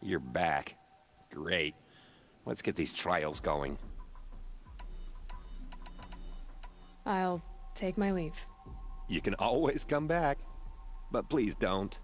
You're back. Great. Let's get these trials going. I'll take my leave. You can always come back, but please don't.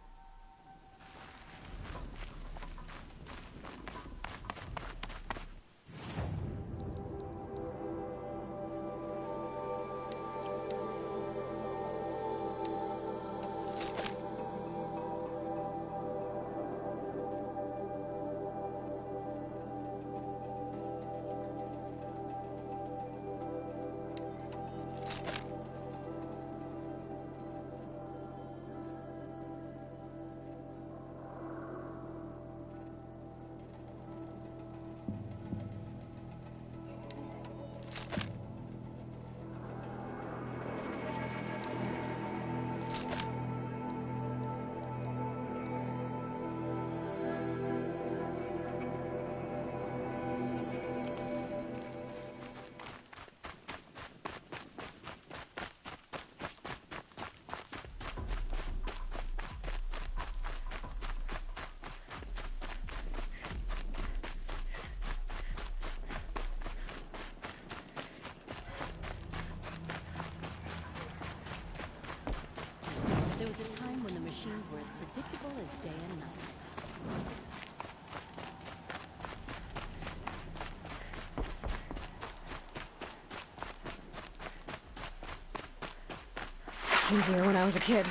There was a time when the machines were as predictable as day and night. Easier when I was a kid.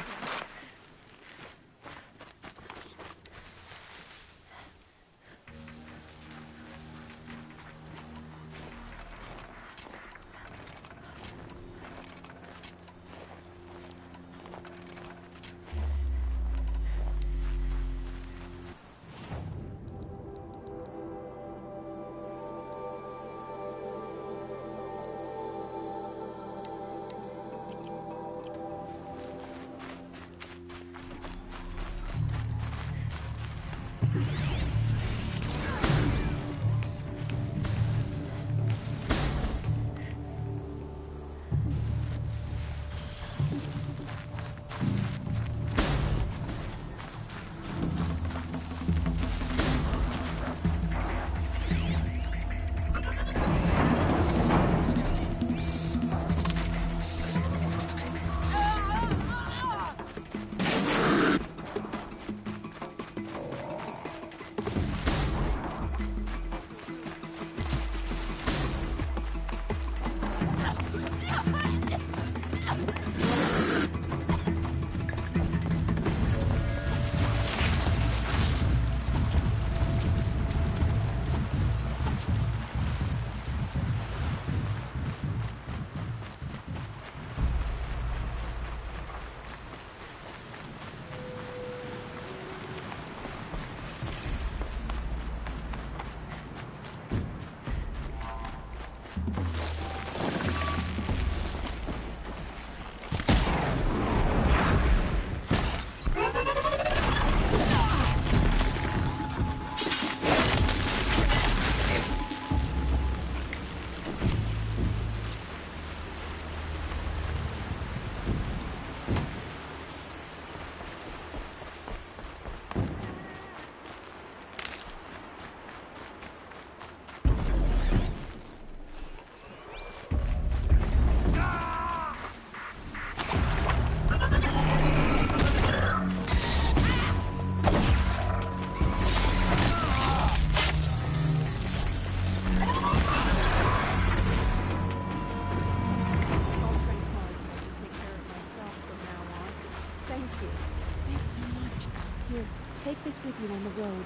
Take this with you on the road.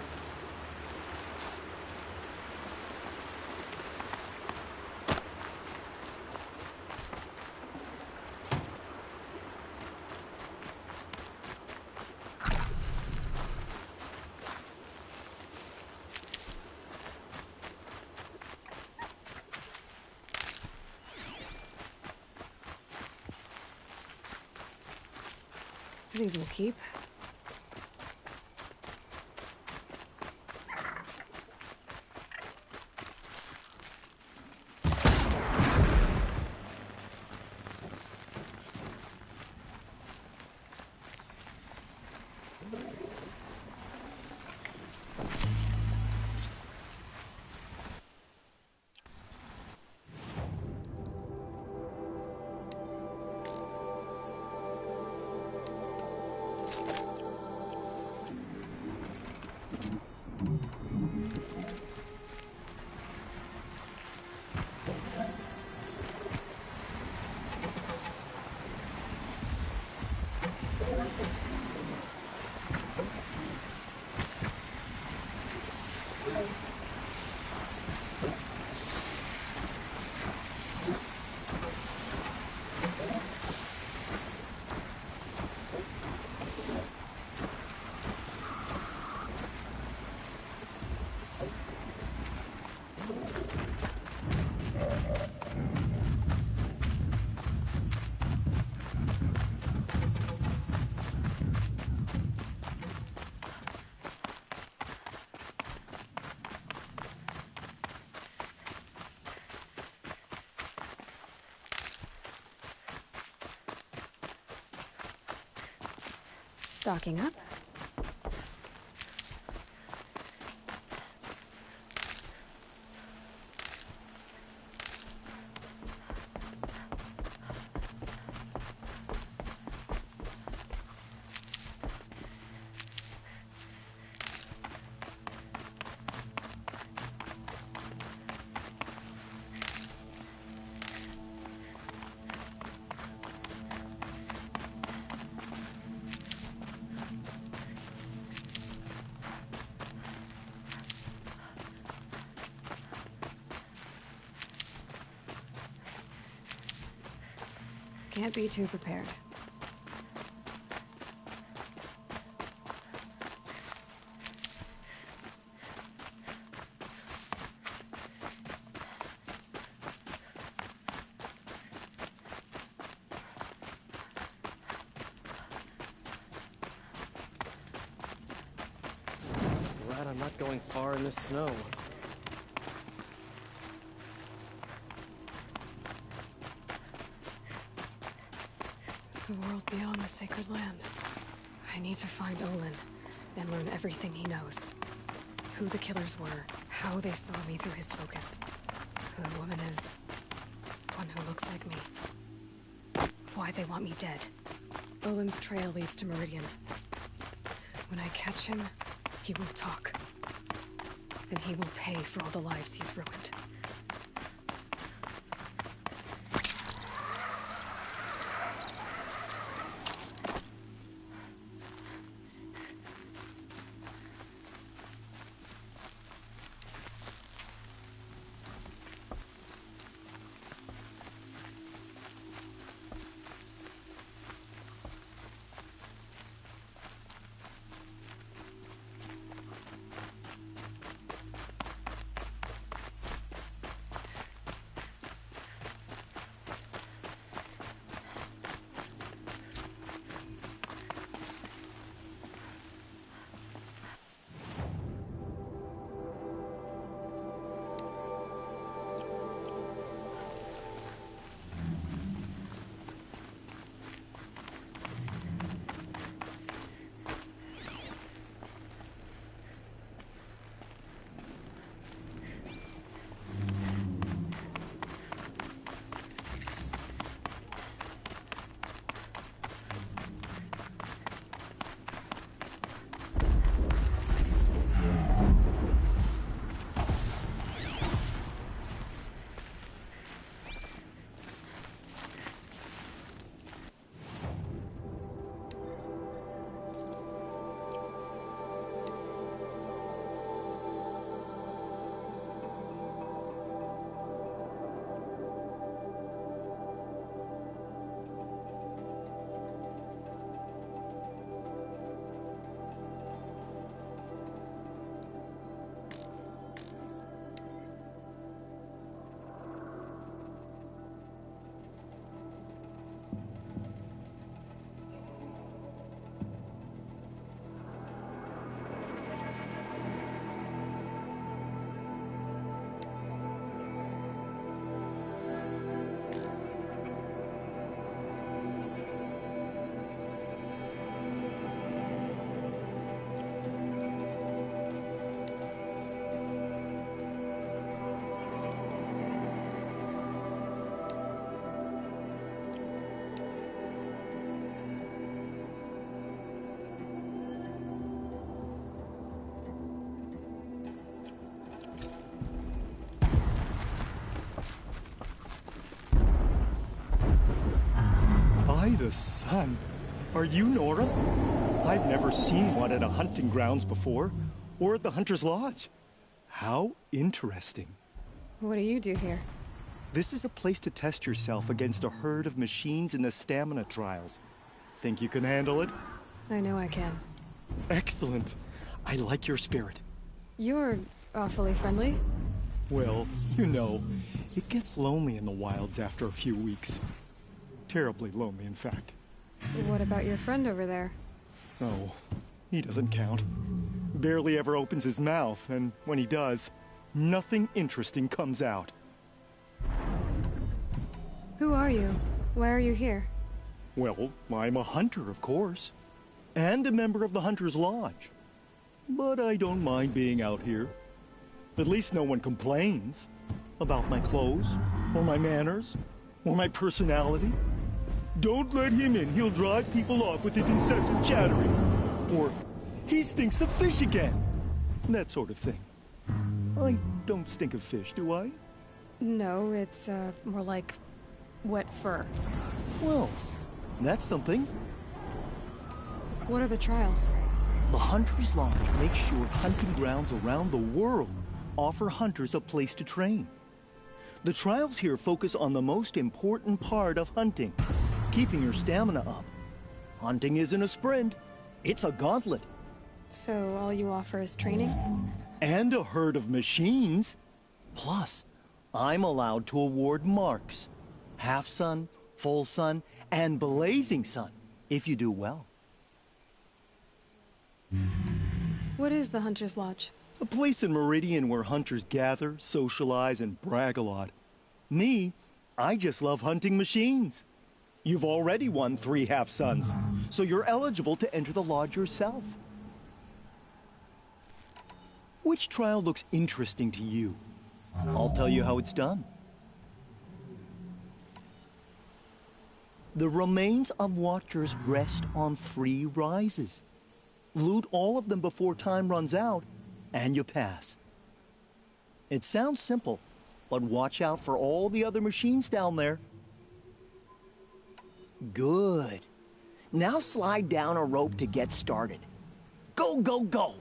These will keep. Stocking up. Can't be too prepared. Glad I'm not going far in the snow. The world beyond the sacred land. I need to find Olin and learn everything he knows. Who the killers were, how they saw me through his focus, who the woman is, one who looks like me. Why they want me dead. Olin's trail leads to Meridian. When I catch him, he will talk. Then he will pay for all the lives he's ruined. By the sun! Are you Nora? I've never seen one at a hunting grounds before, or at the Hunter's Lodge. How interesting. What do you do here? This is a place to test yourself against a herd of machines in the stamina trials. Think you can handle it? I know I can. Excellent. I like your spirit. You're awfully friendly. Well, you know, it gets lonely in the wilds after a few weeks. Terribly lonely, in fact. What about your friend over there? Oh, he doesn't count. Barely ever opens his mouth, and when he does, nothing interesting comes out. Who are you? Why are you here? Well, I'm a hunter, of course. and a member of the Hunter's Lodge. But I don't mind being out here. At least no one complains about my clothes, or my manners, or my personality. Don't let him in, he'll drive people off with his incessant chattering. Or, he stinks of fish again. That sort of thing. I don't stink of fish, do I? No, it's, more like wet fur. Well, that's something. What are the trials? The Hunter's Lodge makes sure hunting grounds around the world offer hunters a place to train. The trials here focus on the most important part of hunting, keeping your stamina up. Hunting isn't a sprint, it's a gauntlet. So all you offer is training? And a herd of machines. Plus, I'm allowed to award marks. Half sun, full sun, and blazing sun, if you do well. What is the Hunter's Lodge? A place in Meridian where hunters gather, socialize, and brag a lot. Me, I just love hunting machines. You've already won 3 half suns, so you're eligible to enter the lodge yourself. Which trial looks interesting to you? I'll tell you how it's done. The remains of Watchers rest on 3 rises. Loot all of them before time runs out, and you pass. It sounds simple, but watch out for all the other machines down there. Good. Now slide down a rope to get started. Go, go, go!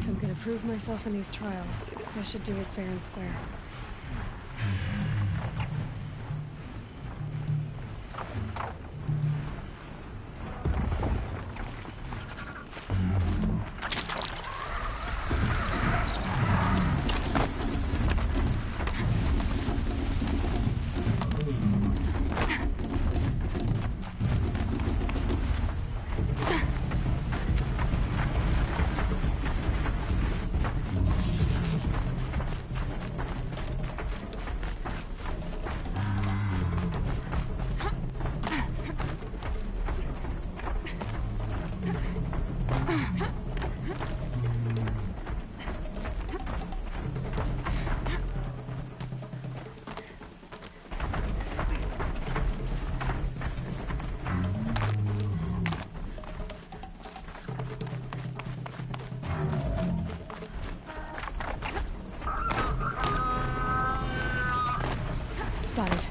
If I'm gonna prove myself in these trials, I should do it fair and square. Spotted.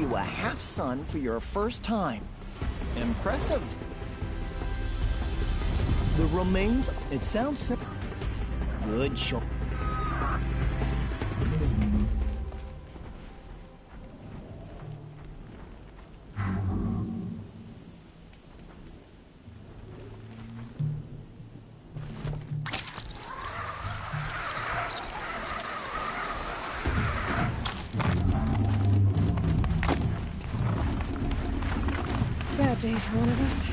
you a half-sun for your first time. Impressive. The remains, it sounds simple. Good choice. Bad day for one of us.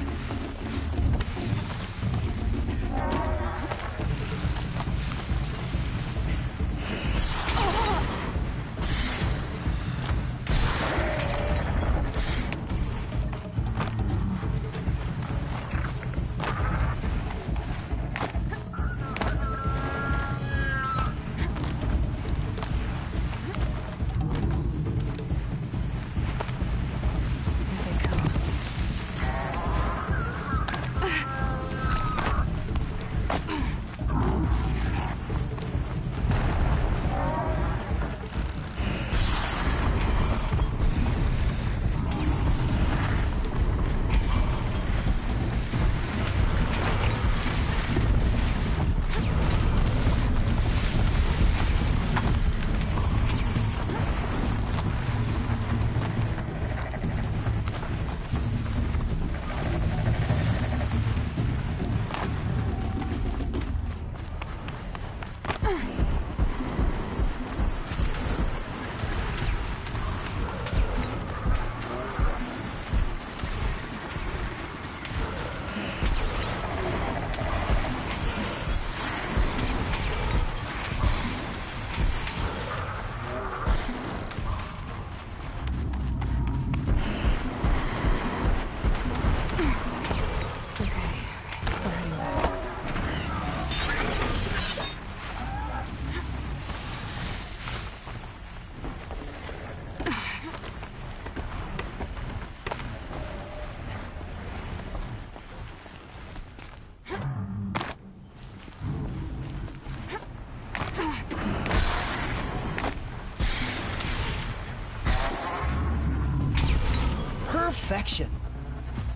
Perfection.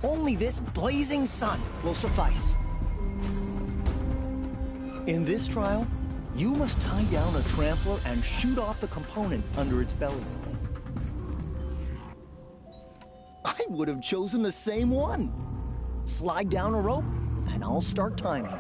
Only this blazing sun will suffice. In this trial, you must tie down a trampler and shoot off the component under its belly. I would have chosen the same one. Slide down a rope, and I'll start timing.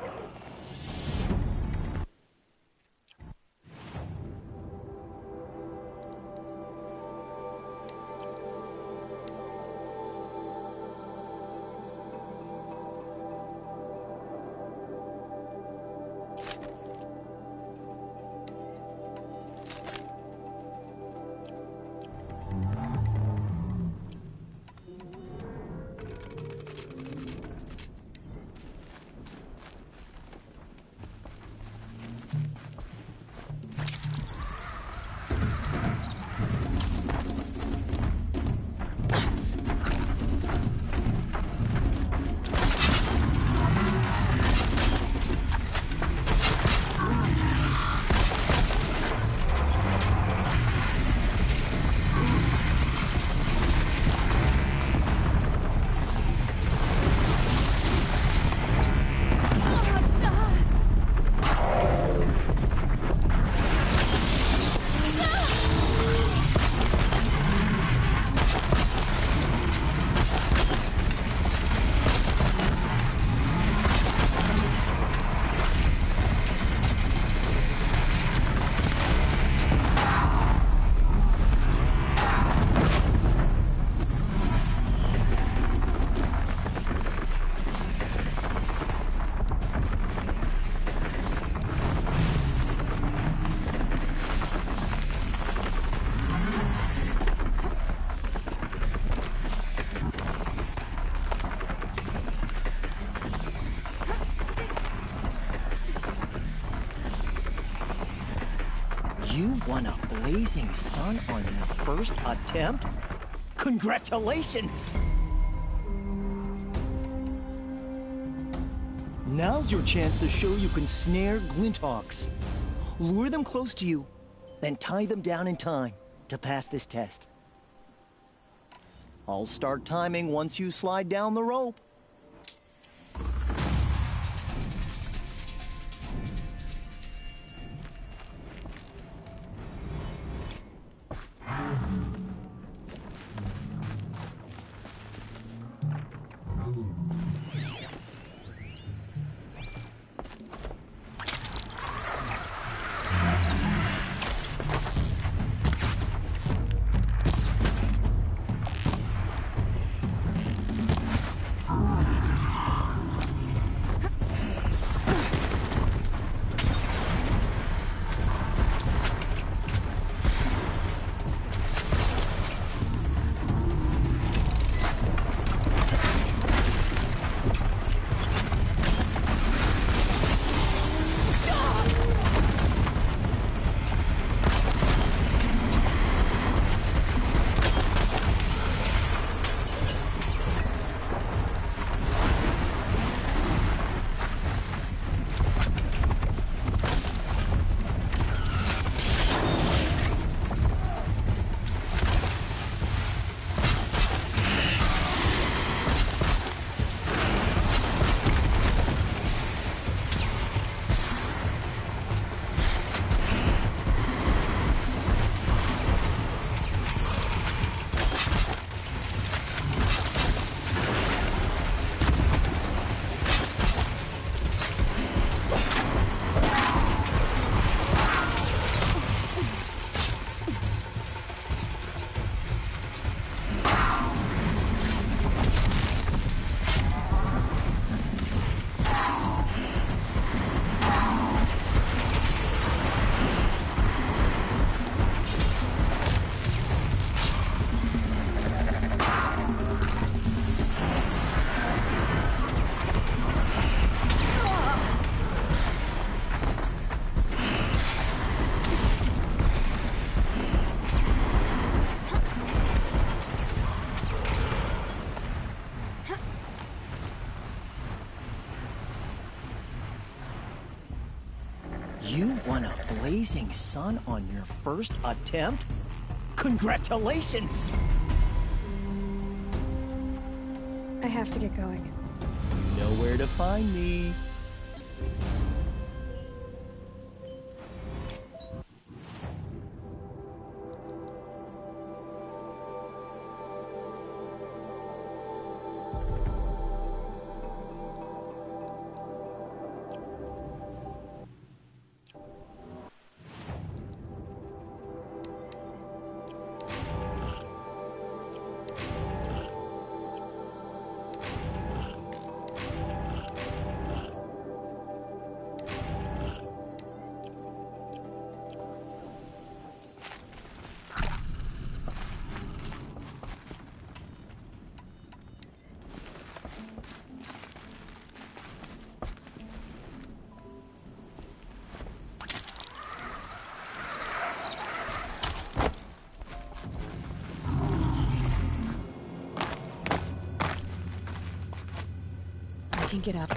You won a blazing sun on your first attempt? Congratulations! Now's your chance to show you can snare Glinthawks. Lure them close to you, then tie them down in time to pass this test. I'll start timing once you slide down the rope. You won a blazing sun on your first attempt? Congratulations! I have to get going. Know where to find me. I can get up.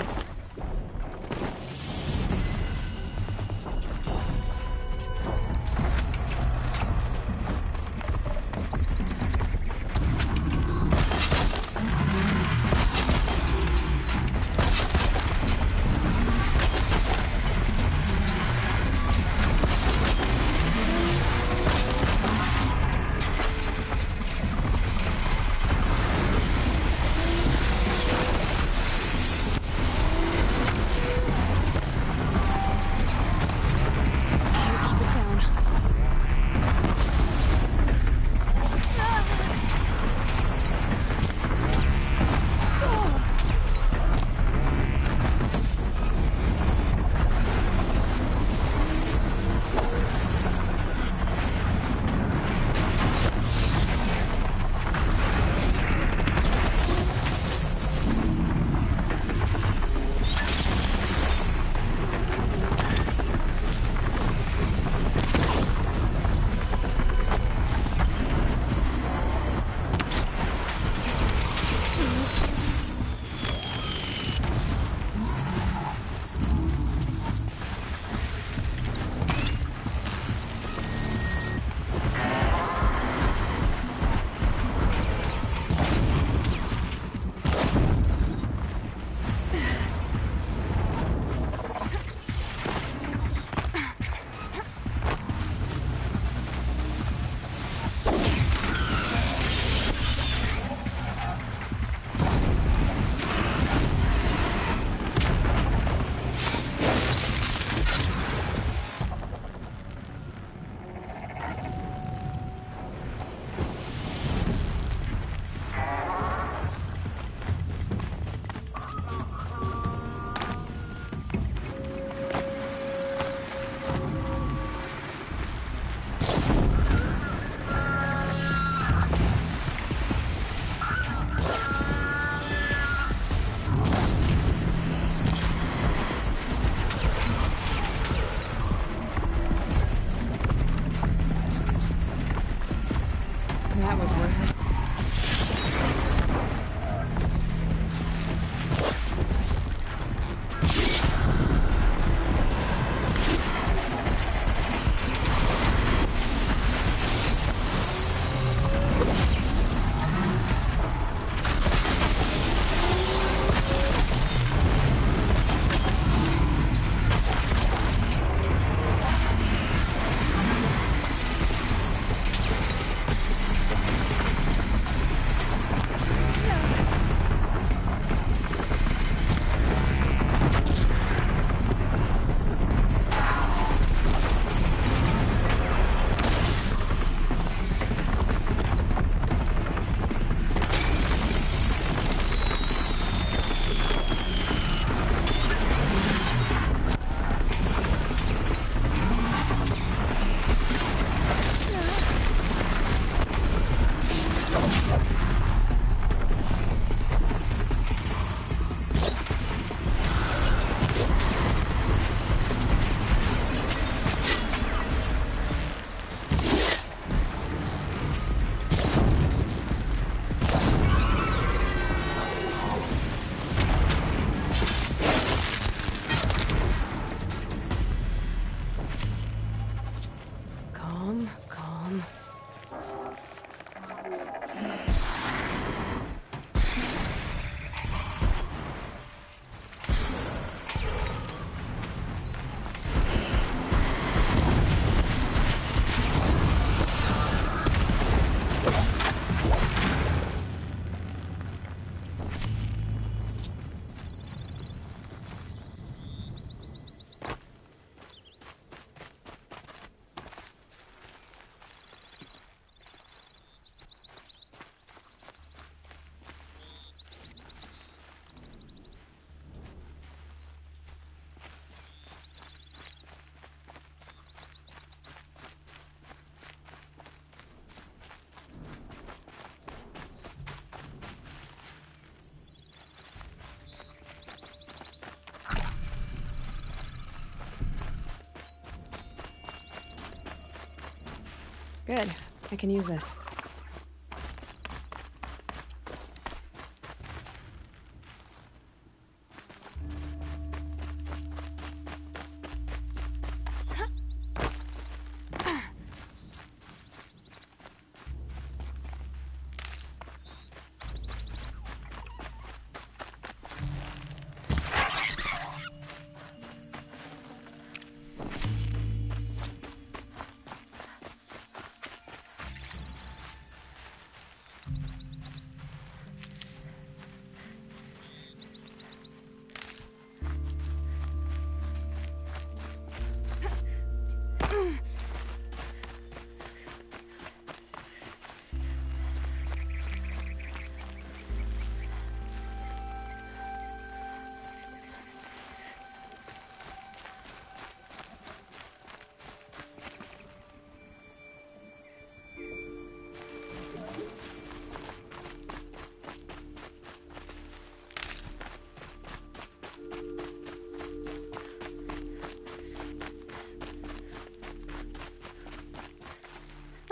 Good. I can use this.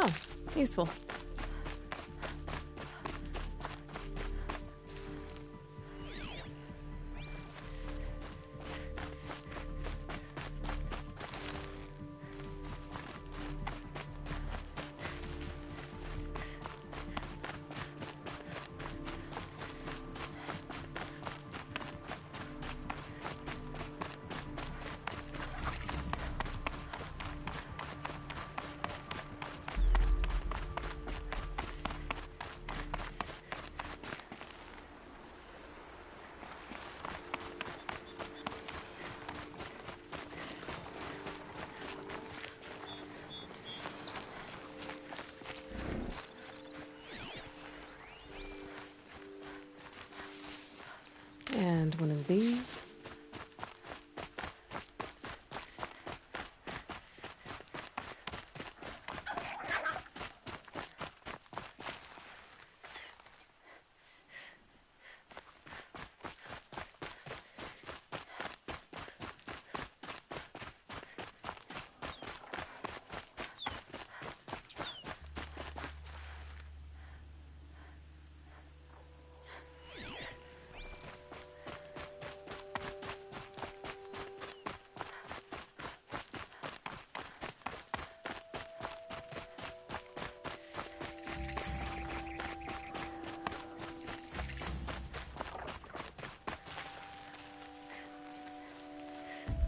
Oh, useful. And one of these.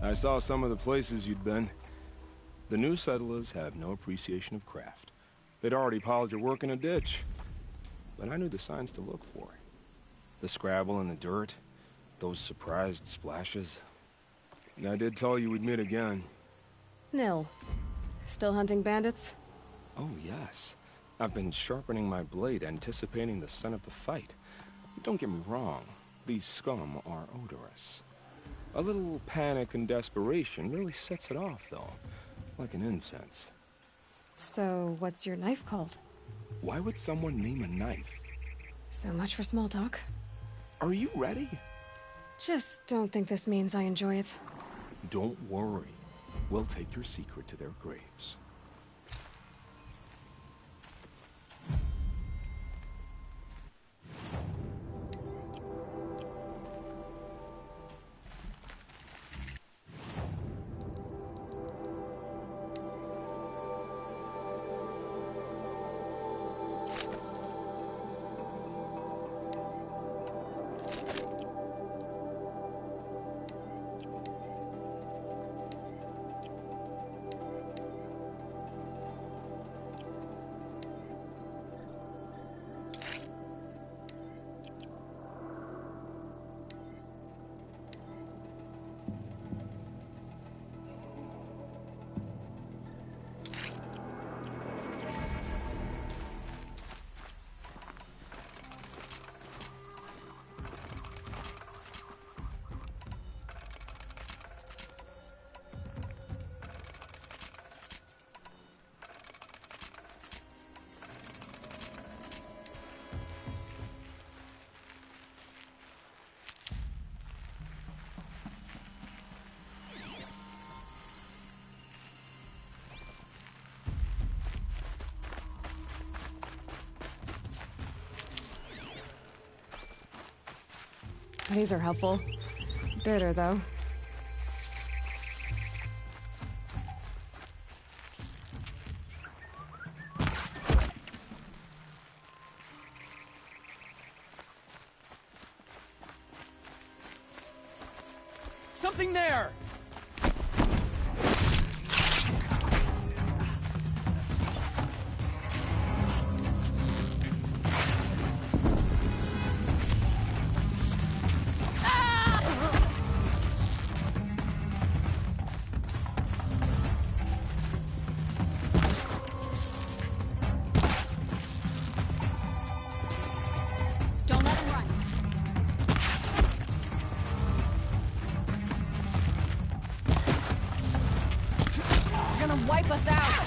I saw some of the places you'd been. The new settlers have no appreciation of craft. They'd already piled your work in a ditch. But I knew the signs to look for. The scrabble in the dirt, those surprised splashes. I did tell you we'd meet again. Nil. Still hunting bandits? Oh, yes. I've been sharpening my blade, anticipating the scent of the fight. Don't get me wrong. These scum are odorous. A little panic and desperation really sets it off, though. Like an incense. So, what's your knife called? Why would someone name a knife? So much for small talk. Are you ready? Just don't think this means I enjoy it. Don't worry. We'll take your secret to their graves. These are helpful. Bitter, though. Something there! Don't let him run. You're gonna wipe us out.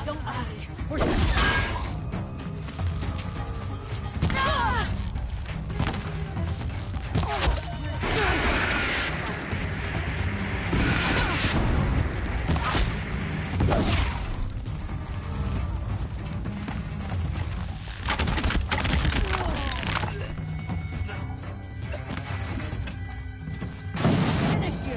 Don't worry. We're finish you.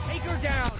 Take her down!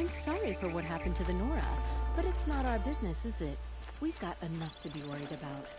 I'm sorry for what happened to the Nora, but it's not our business, is it? We've got enough to be worried about.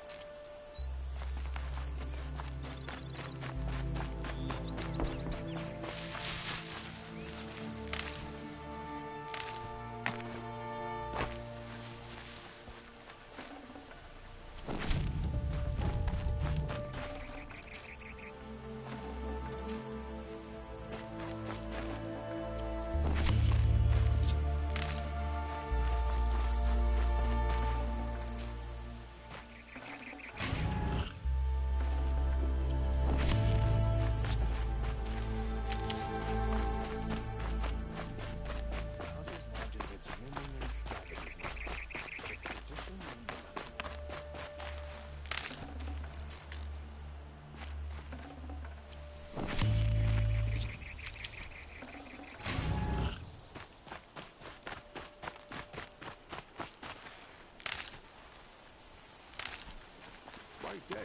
Day.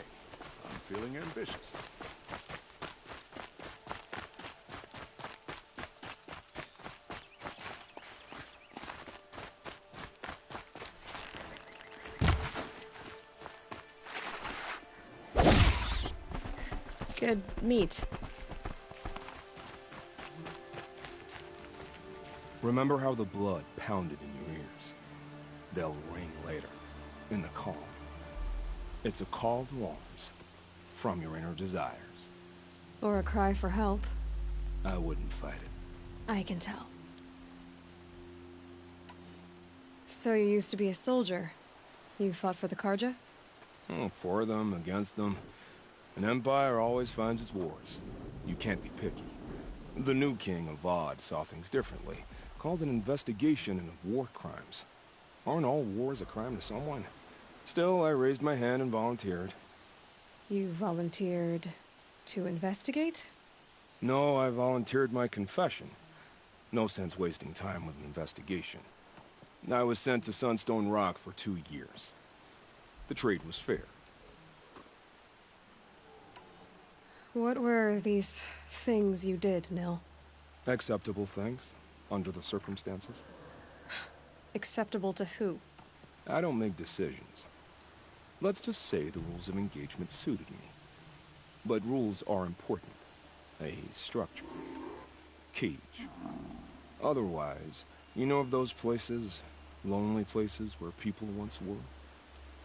I'm feeling ambitious. Good meat. Remember how the blood pounded in your ears? They'll ring later, in the calm. It's a call to arms, from your inner desires. Or a cry for help. I wouldn't fight it. I can tell. So you used to be a soldier. You fought for the Karja? Oh, for them, against them. An empire always finds its wars. You can't be picky. The new king of Vod saw things differently. Called an investigation into war crimes. Aren't all wars a crime to someone? Still, I raised my hand and volunteered. You volunteered to investigate? No, I volunteered my confession. No sense wasting time with an investigation. I was sent to Sunstone Rock for 2 years. The trade was fair. What were these things you did, Nil? Acceptable things, under the circumstances. Acceptable to who? I don't make decisions. Let's just say the rules of engagement suited me. But rules are important. A structure. Cage. Otherwise, you know of those places, lonely places where people once were?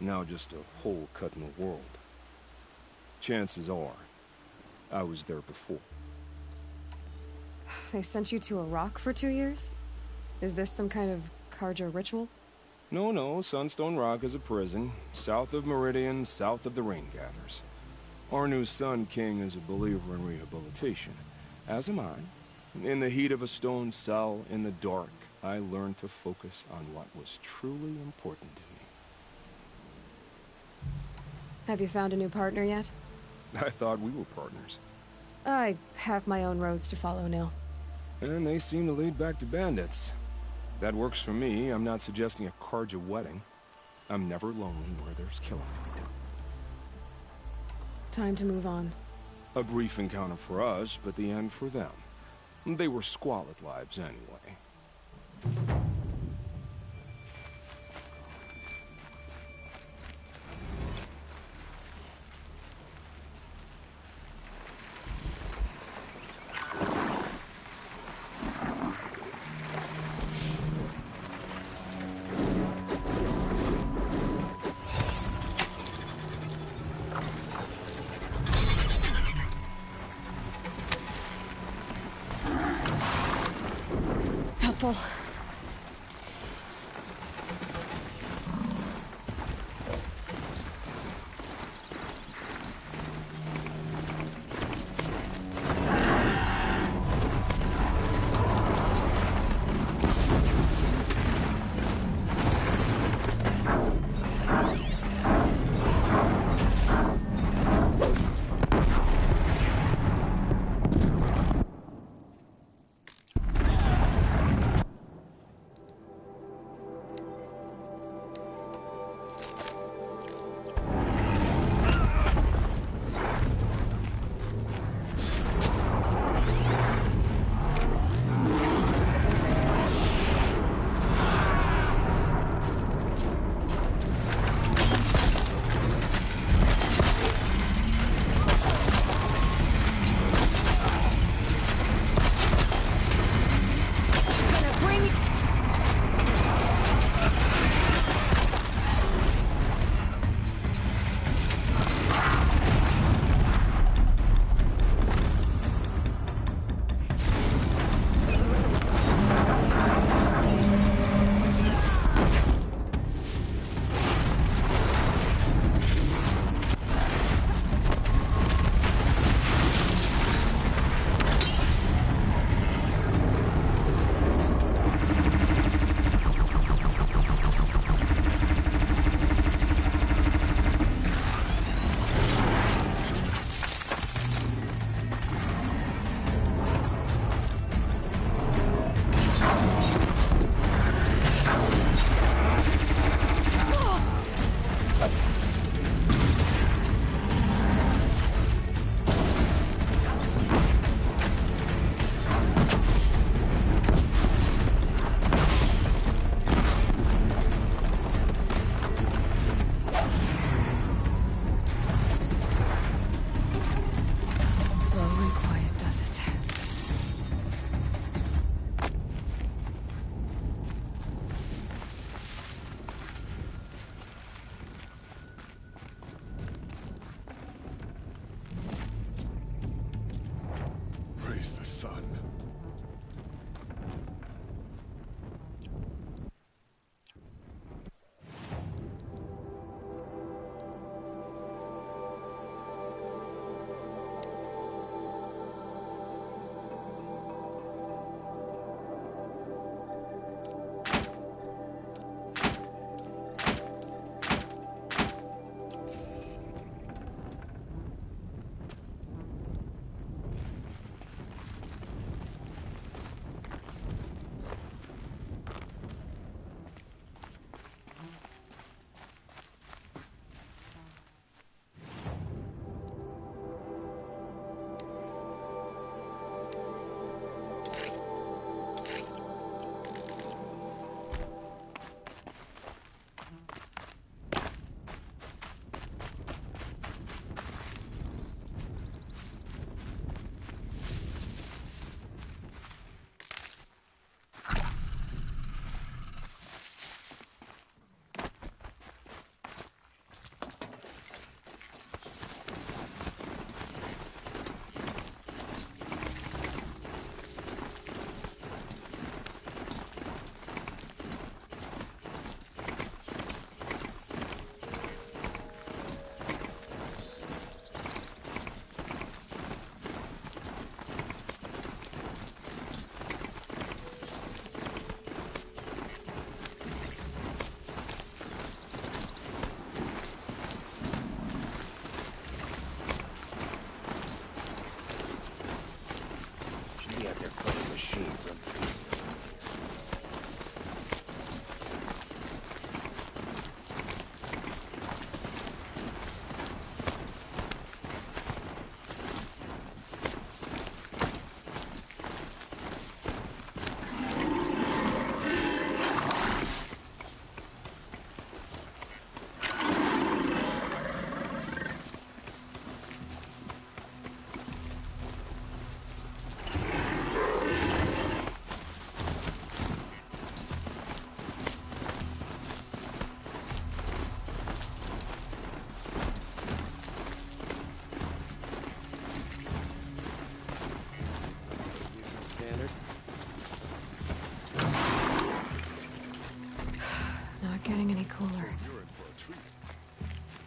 Now just a hole cut in the world. Chances are, I was there before. They sent you to a rock for 2 years? Is this some kind of Karja ritual? No, Sunstone Rock is a prison, south of Meridian, south of the Rain Gathers. Our new Sun King is a believer in rehabilitation, as am I. In the heat of a stone cell, in the dark, I learned to focus on what was truly important to me. Have you found a new partner yet? I thought we were partners. I have my own roads to follow, Nil. And they seem to lead back to bandits. That works for me. I'm not suggesting a Karja wedding. I'm never lonely where there's killing to be done. Time to move on. A brief encounter for us, but the end for them. They were squalid lives anyway. Helpful.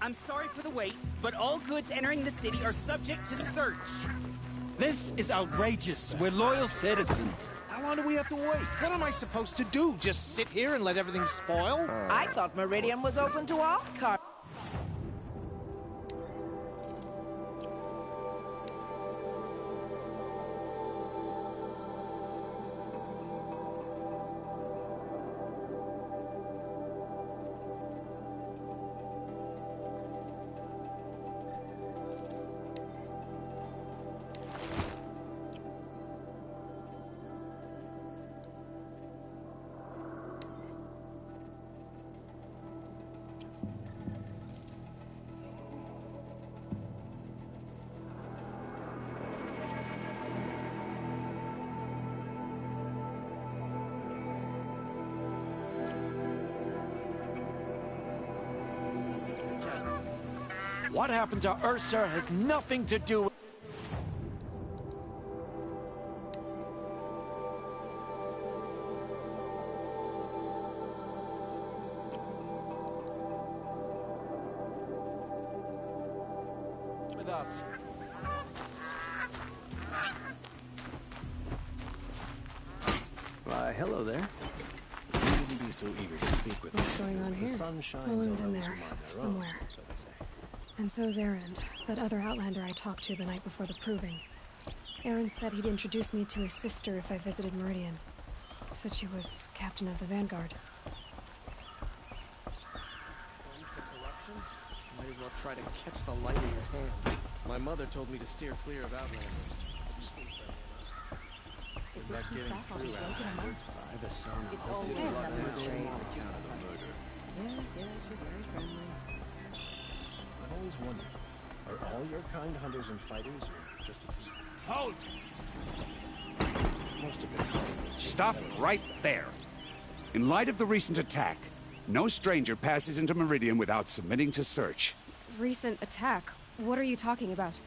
I'm sorry for the wait, but all goods entering the city are subject to search. This is outrageous. We're loyal citizens. How long do we have to wait? What am I supposed to do? Just sit here and let everything spoil? I thought Meridian was open to all cars. What happened to Ursa has nothing to do with... us. Why, hello there. You wouldn't be so eager to speak with What's me. going on The here? sun shines Olin's on in those there, who mind their somewhere. own, so they say. And so's Erend, that other Outlander I talked to the night before the proving. Erend said he'd introduce me to his sister if I visited Meridian. Said she was captain of the Vanguard. Cleanse the corruption? Might as well try to catch the light in your hand. My mother told me to steer clear of Outlanders. You seem friendly enough. If Good this luck keeps getting up, I'll be through, broken Outlander. up. By the sun, It's this always is something the to on say. account of the murder. Yes, yes, we're very friendly. I've always wondered, are all your kind hunters and fighters, or just a few? Halt! Most of the colony is just Stop fellows. right there. In light of the recent attack, no stranger passes into Meridian without submitting to search. Recent attack? What are you talking about?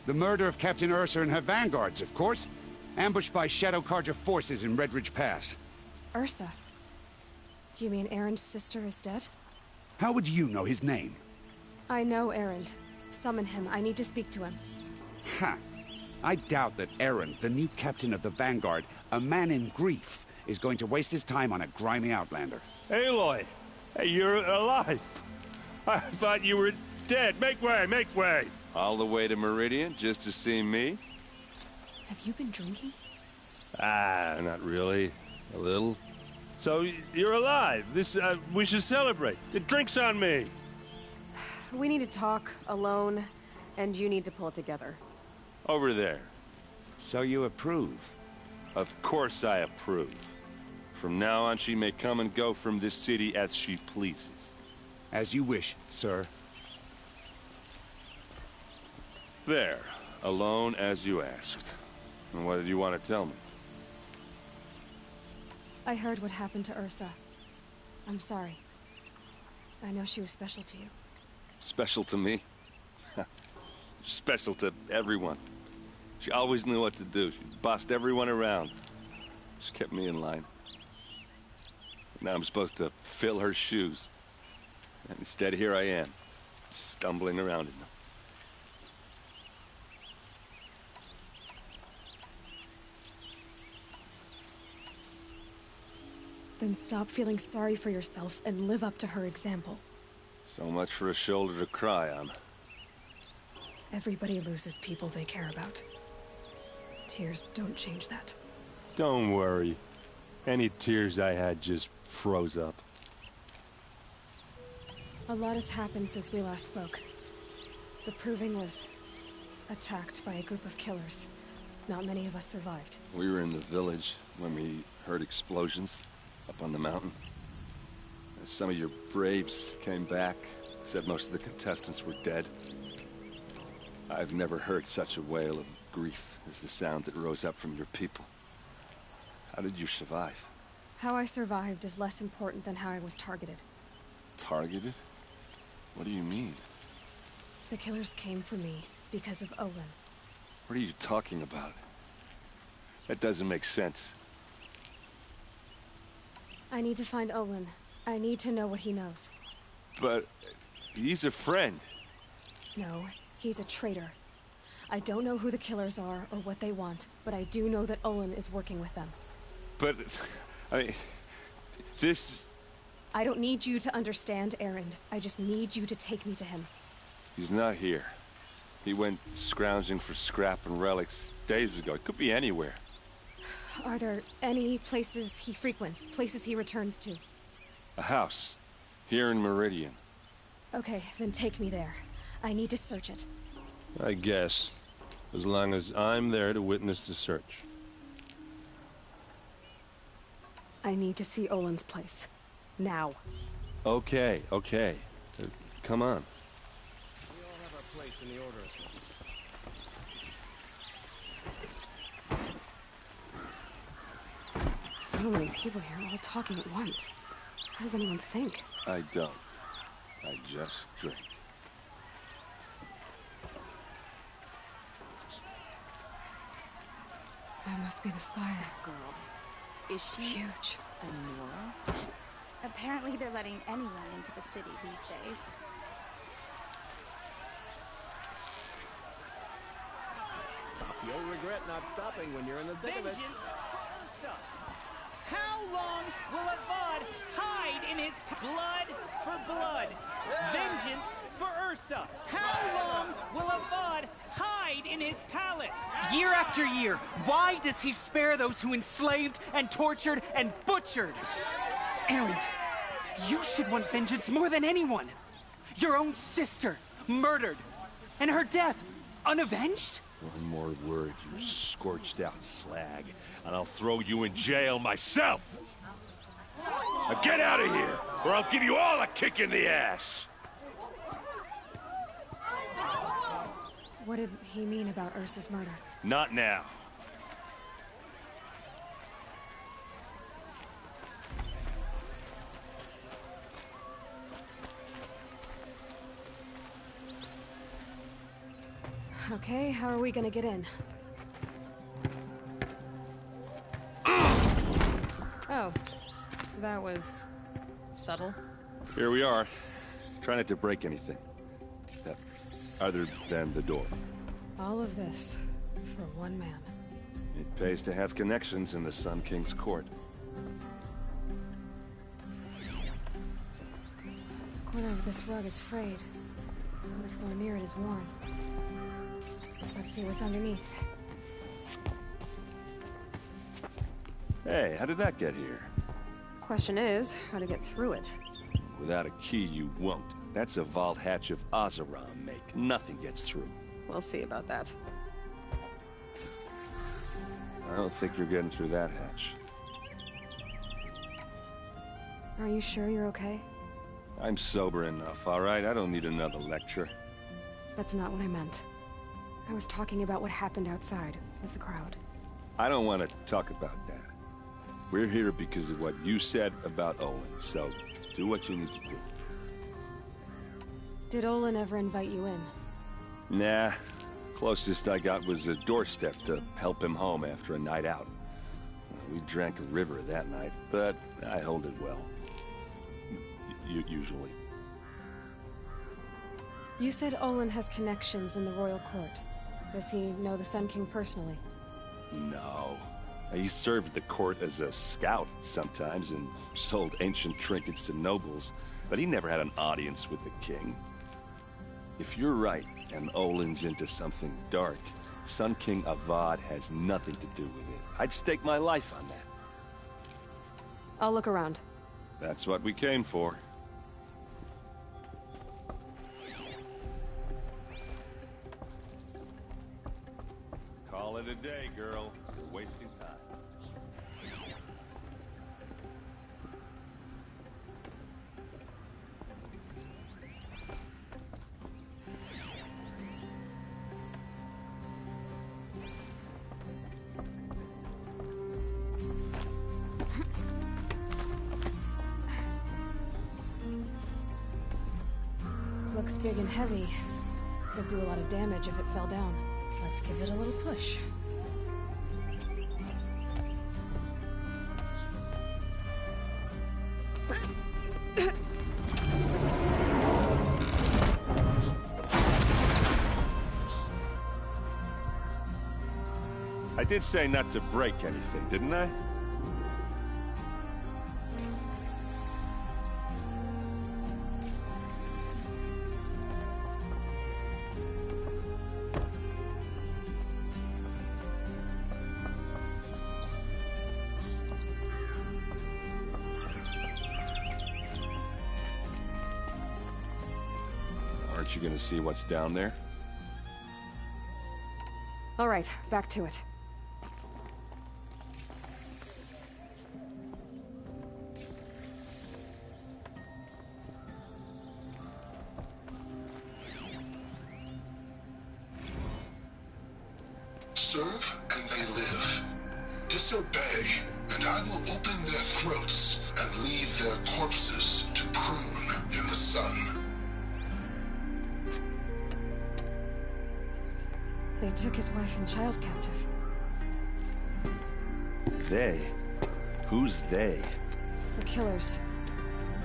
The murder of Captain Ursa and her vanguards, of course. Ambushed by Shadow Carja forces in Redridge Pass. Ursa? You mean Erend's sister is dead? How would you know his name? I know Erend. Summon him. I need to speak to him. Ha! I doubt that Erend, the new captain of the Vanguard, a man in grief, is going to waste his time on a grimy outlander. Aloy! Hey, you're alive! I thought you were dead. Make way, make way! All the way to Meridian just to see me? Have you been drinking? Ah, not really. A little. So, you're alive. We should celebrate. The drink's on me. We need to talk, alone, and you need to pull it together. Over there. So you approve? Of course I approve. From now on, she may come and go from this city as she pleases. As you wish, sir. There. Alone as you asked. And what did you want to tell me? I heard what happened to Ursa. I'm sorry. I know she was special to you. Special to me? Special to everyone. She always knew what to do. She bossed everyone around. She kept me in line. Now I'm supposed to fill her shoes. And instead, here I am, stumbling around in them. Then stop feeling sorry for yourself and live up to her example. So much for a shoulder to cry on. Everybody loses people they care about. Tears don't change that. Don't worry. Any tears I had just froze up. A lot has happened since we last spoke. The Proving was attacked by a group of killers. Not many of us survived. We were in the village when we heard explosions up on the mountain. Some of your braves came back, said most of the contestants were dead. I've never heard such a wail of grief as the sound that rose up from your people. How did you survive? How I survived is less important than how I was targeted. Targeted? What do you mean? The killers came for me because of Olin. What are you talking about? That doesn't make sense. I need to find Olin. I need to know what he knows. But He's a friend. No, he's a traitor. I don't know who the killers are or what they want, but I do know that Olin is working with them. But, I mean, this... I don't need you to understand, Erend. I just need you to take me to him. He's not here. He went scrounging for scrap and relics days ago. It could be anywhere. Are there any places he frequents, places he returns to? A house. Here in Meridian. Okay, then take me there. I need to search it. I guess. As long as I'm there to witness the search. I need to see Olin's place. Now. Okay. Come on. We all have our place in the order of things. So many people here all talking at once. How does anyone think? I don't. I just drink. That must be the spire. Girl. Is It's she huge. a Nora? Apparently they're letting anyone into the city these days. You'll regret not stopping when you're in the thick of it. How long will a Vod hide in his blood for blood? Vengeance for Ursa. How long will a Vod hide in his palace? Year after year, why does he spare those who enslaved and tortured and butchered? Erend, you should want vengeance more than anyone. Your own sister, murdered, and her death, unavenged? One more word, you scorched out slag, and I'll throw you in jail myself! Now get out of here, or I'll give you all a kick in the ass! What did he mean about Ursa's murder? Not now. Okay, how are we gonna get in? Oh, that was subtle. Here we are. Try not to break anything. Other than the door. All of this for one man. It pays to have connections in the Sun King's court. The corner of this rug is frayed. And the floor near it is worn. Let's see what's underneath. Hey, how did that get here? Question is, how to get through it. Without a key, you won't. That's a vault hatch of Azeram make. Nothing gets through. We'll see about that. I don't think you're getting through that hatch. Are you sure you're okay? I'm sober enough, all right? I don't need another lecture. That's not what I meant. I was talking about what happened outside with the crowd. I don't want to talk about that. We're here because of what you said about Olin, so do what you need to do. Did Olin ever invite you in? Nah. Closest I got was a doorstep to help him home after a night out. We drank a river that night, but I hold it well. Usually. You said Olin has connections in the royal court. Does he know the Sun King personally? No. He served the court as a scout sometimes and sold ancient trinkets to nobles, but he never had an audience with the king. If you're right, and Olin's into something dark, Sun King Avad has nothing to do with it. I'd stake my life on that. I'll look around. That's what we came for. Call it a day, girl. You're wasting time. Looks big and heavy. Could do a lot of damage if it fell down. Let's give it a little push. I did say not to break anything, didn't I? Aren't you gonna see what's down there? All right, back to it. Serve and they live. Disobey, and I will open their throats and leave their corpses to prune in the sun. They took his wife and child captive. They? Who's they? The killers.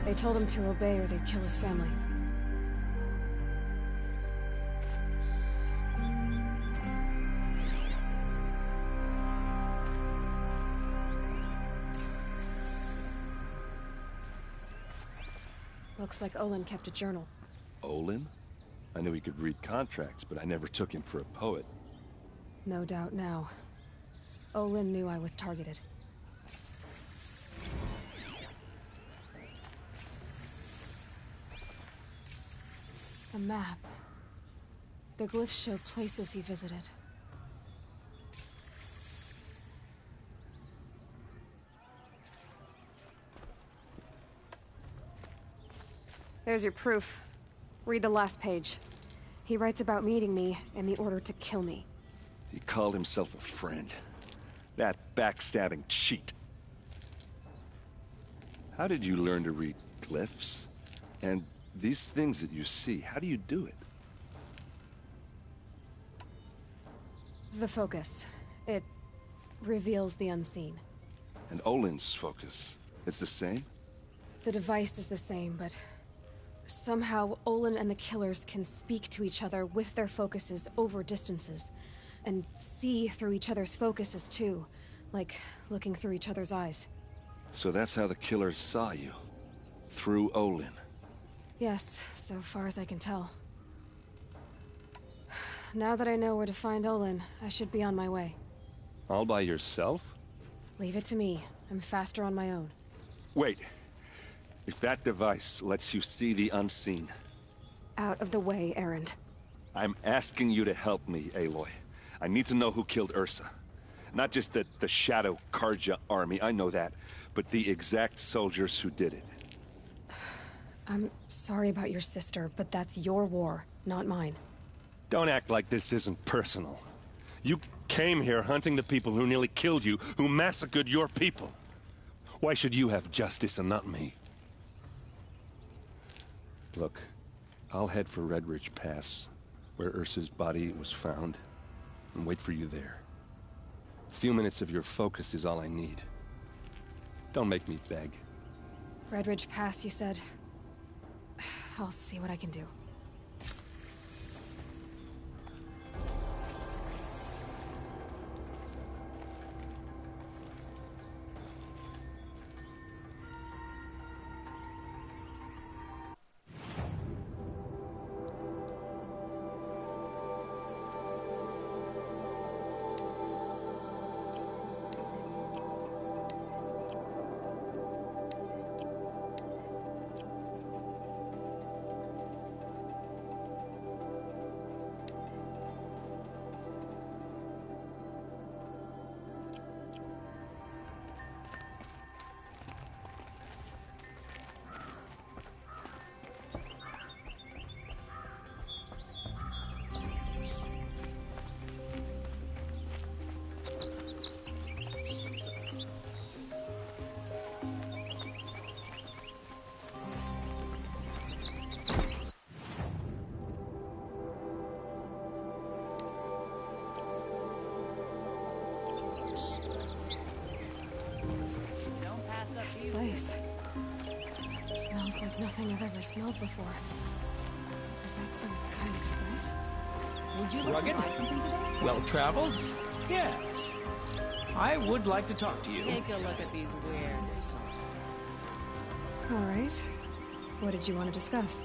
They told him to obey or they'd kill his family. Looks like Olin kept a journal. Olin? I knew he could read contracts, but I never took him for a poet. No doubt now. Olin knew I was targeted. A map. The glyphs show places he visited. There's your proof. Read the last page. He writes about meeting me and the order to kill me. He called himself a friend. That backstabbing cheat. How did you learn to read glyphs? And these things that you see, how do you do it? The focus. It reveals the unseen. And Olin's focus, it's the same? The device is the same, but somehow Olin and the killers can speak to each other with their focuses over distances. And see through each other's focuses too, like looking through each other's eyes. So that's how the killers saw you? Through Olin? Yes, so far as I can tell. Now that I know where to find Olin, I should be on my way. All by yourself? Leave it to me. I'm faster on my own. Wait. If that device lets you see the unseen... Out of the way, Erend. I'm asking you to help me, Aloy. I need to know who killed Ursa. Not just the Shadow Karja army, I know that, but the exact soldiers who did it. I'm sorry about your sister, but that's your war, not mine. Don't act like this isn't personal. You came here hunting the people who nearly killed you, who massacred your people. Why should you have justice and not me? Look, I'll head for Red Ridge Pass, where Ursa's body was found, and wait for you there. A few minutes of your focus is all I need. Don't make me beg. Red Ridge Pass, you said? I'll see what I can do. This place smells like nothing I've ever smelled before. Is that some kind of spice? Would you like to buy something today? Well-traveled? Yes. I would like to talk to you. Take a look at these wares. All right. What did you want to discuss?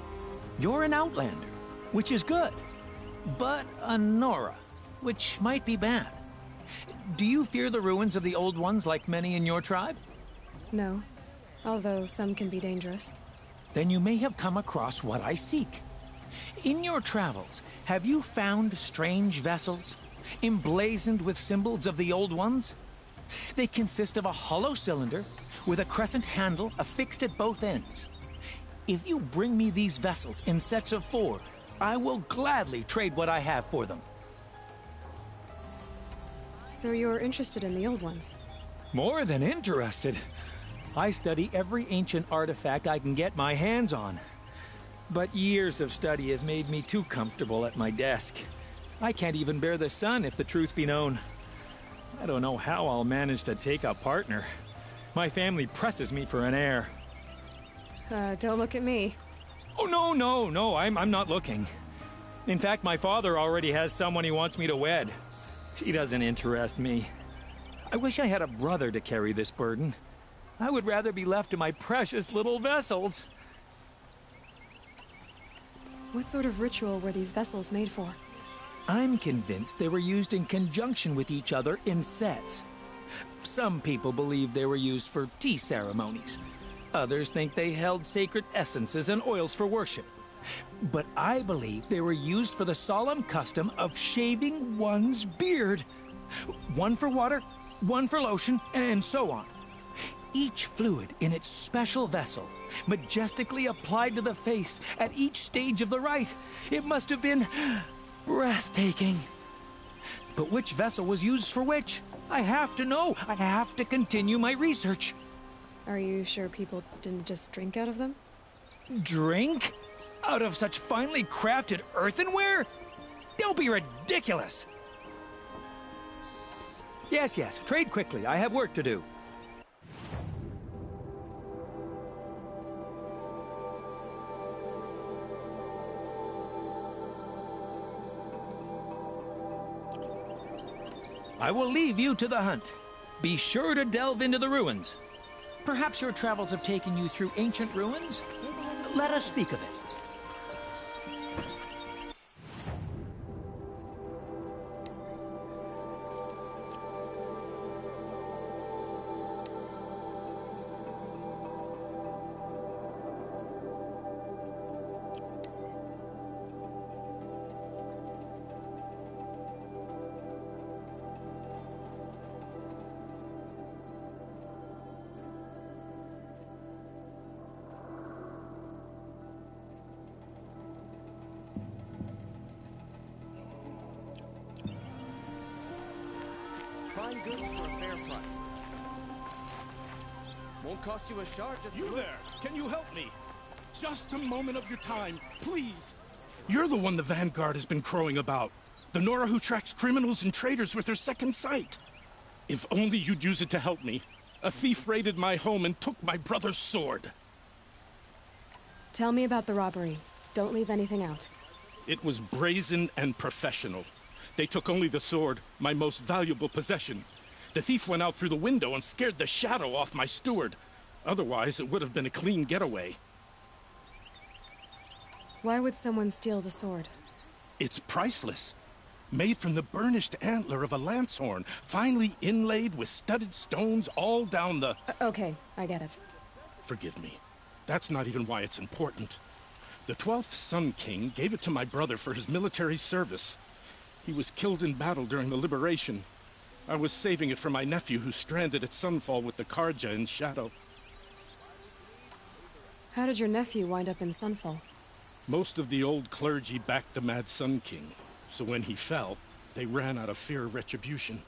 You're an outlander, which is good. But a Nora, which might be bad. Do you fear the ruins of the Old Ones like many in your tribe? No. Although some can be dangerous. Then you may have come across what I seek. In your travels, have you found strange vessels, emblazoned with symbols of the Old Ones? They consist of a hollow cylinder with a crescent handle affixed at both ends. If you bring me these vessels in sets of 4, I will gladly trade what I have for them. So you're interested in the Old Ones? More than interested. I study every ancient artifact I can get my hands on. But years of study have made me too comfortable at my desk. I can't even bear the sun, if the truth be known. I don't know how I'll manage to take a partner. My family presses me for an heir. Don't look at me. Oh, no, I'm not looking. In fact, my father already has someone he wants me to wed. She doesn't interest me. I wish I had a brother to carry this burden. I would rather be left to my precious little vessels. What sort of ritual were these vessels made for? I'm convinced they were used in conjunction with each other in sets. Some people believe they were used for tea ceremonies. Others think they held sacred essences and oils for worship. But I believe they were used for the solemn custom of shaving one's beard. One for water, one for lotion, and so on. Each fluid in its special vessel, majestically applied to the face at each stage of the rite. It must have been breathtaking. But which vessel was used for which? I have to know. I have to continue my research. Are you sure people didn't just drink out of them? Drink? Out of such finely crafted earthenware? Don't be ridiculous! Yes, trade quickly. I have work to do. I will leave you to the hunt. Be sure to delve into the ruins. Perhaps your travels have taken you through ancient ruins? Let us speak of it. Fine goods for a fair price. Won't cost you a shard just You to there! Can you help me? Just a moment of your time, please! You're the one the Vanguard has been crowing about. The Nora who tracks criminals and traitors with her second sight. If only you'd use it to help me. A thief raided my home and took my brother's sword. Tell me about the robbery. Don't leave anything out. It was brazen and professional. They took only the sword, my most valuable possession. The thief went out through the window and scared the shadow off my steward. Otherwise, it would have been a clean getaway. Why would someone steal the sword? It's priceless. Made from the burnished antler of a lancehorn, finely inlaid with studded stones all down the... Okay, I get it. Forgive me. That's not even why it's important. The 12th Sun King gave it to my brother for his military service. He was killed in battle during the liberation. I was saving it for my nephew who's stranded at Sunfall with the Karja in Shadow. How did your nephew wind up in Sunfall? Most of the old clergy backed the Mad Sun King, so when he fell, they ran out of fear of retribution.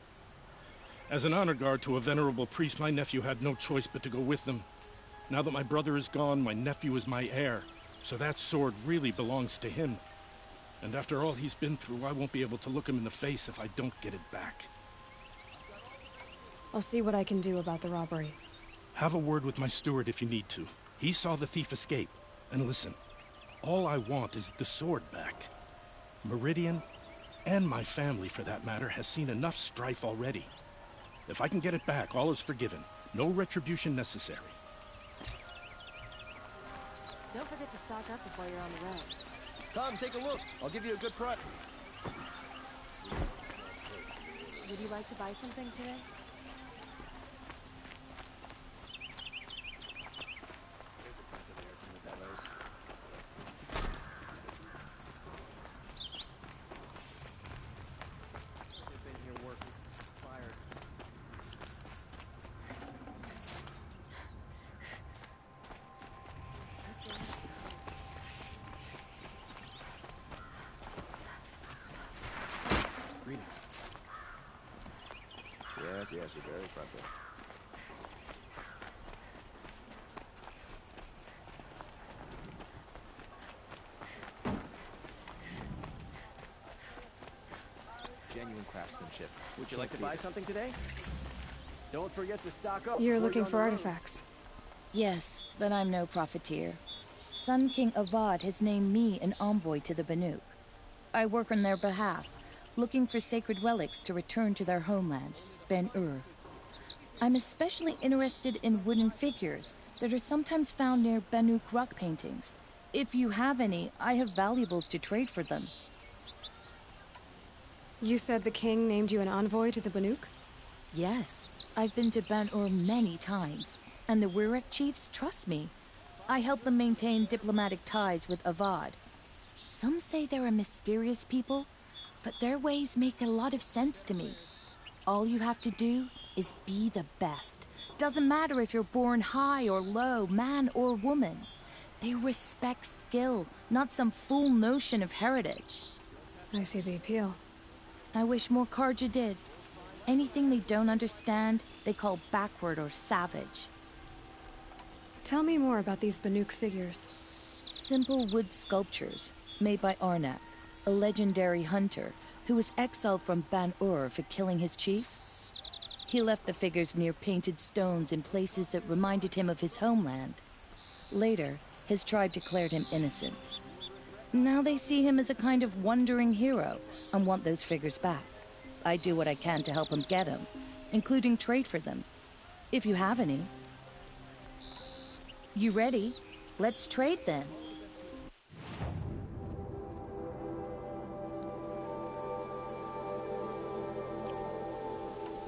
As an honor guard to a venerable priest, my nephew had no choice but to go with them. Now that my brother is gone, my nephew is my heir, so that sword really belongs to him. And after all he's been through, I won't be able to look him in the face if I don't get it back. I'll see what I can do about the robbery. Have a word with my steward if you need to. He saw the thief escape. And listen, all I want is the sword back. Meridian, and my family for that matter, has seen enough strife already. If I can get it back, all is forgiven. No retribution necessary. Don't forget to stock up before you're on the road. Come, take a look. I'll give you a good price. Would you like to buy something today? Yes, you're very friendly. Genuine craftsmanship. Would you like to buy something today? Don't forget to stock up. You're looking for artifacts. Yes, but I'm no profiteer. Sun King Avad has named me an envoy to the Banuk. I work on their behalf, looking for sacred relics to return to their homeland, Ben-Ur. I'm especially interested in wooden figures that are sometimes found near Banuk rock paintings. If you have any, I have valuables to trade for them. You said the king named you an envoy to the Banuk? Yes, I've been to Ben-Ur many times, and the Wirek chiefs trust me. I help them maintain diplomatic ties with Avad. Some say they're a mysterious people, but their ways make a lot of sense to me. All you have to do is be the best. Doesn't matter if you're born high or low, man or woman. They respect skill, not some fool notion of heritage. I see the appeal. I wish more Karja did. Anything they don't understand, they call backward or savage. Tell me more about these Banuk figures. Simple wood sculptures, made by Arnak, a legendary hunter who was exiled from Ban-Ur for killing his chief. He left the figures near painted stones in places that reminded him of his homeland. Later, his tribe declared him innocent. Now they see him as a kind of wandering hero and want those figures back. I do what I can to help him get them, including trade for them, if you have any. You ready? Let's trade then.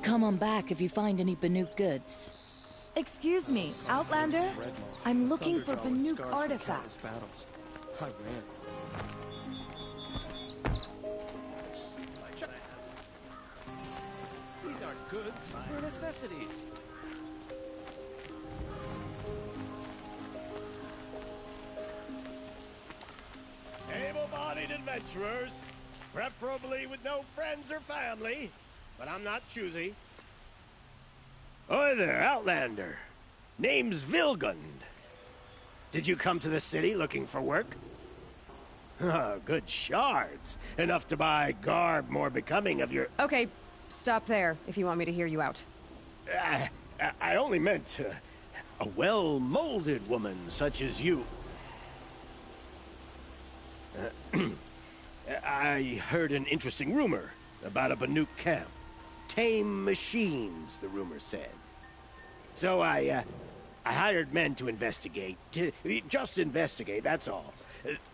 Come on back if you find any Banuk goods. Excuse me, Outlander? I'm looking for Banuk artifacts. I ran. These aren't goods, they're necessities. Able-bodied adventurers, preferably with no friends or family, but I'm not choosy. Oi there, Outlander. Name's Vilgund. Did you come to the city looking for work? Oh, good shards. Enough to buy garb more becoming of your... Okay, stop there if you want me to hear you out. I only meant a well-molded woman such as you. I heard an interesting rumor about a Banuk camp. Tame machines, the rumor said. So I hired men to investigate. Just investigate, that's all.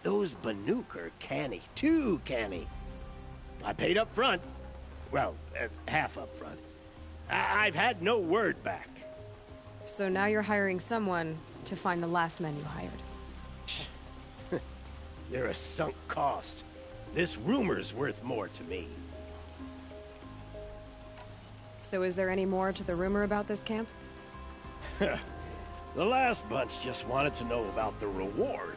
Those Banuk are canny, too canny. I paid up front. Well, half up front. I've had no word back. So now you're hiring someone to find the last men you hired. They're a sunk cost. This rumor's worth more to me. So is there any more to the rumor about this camp? The last bunch just wanted to know about the reward.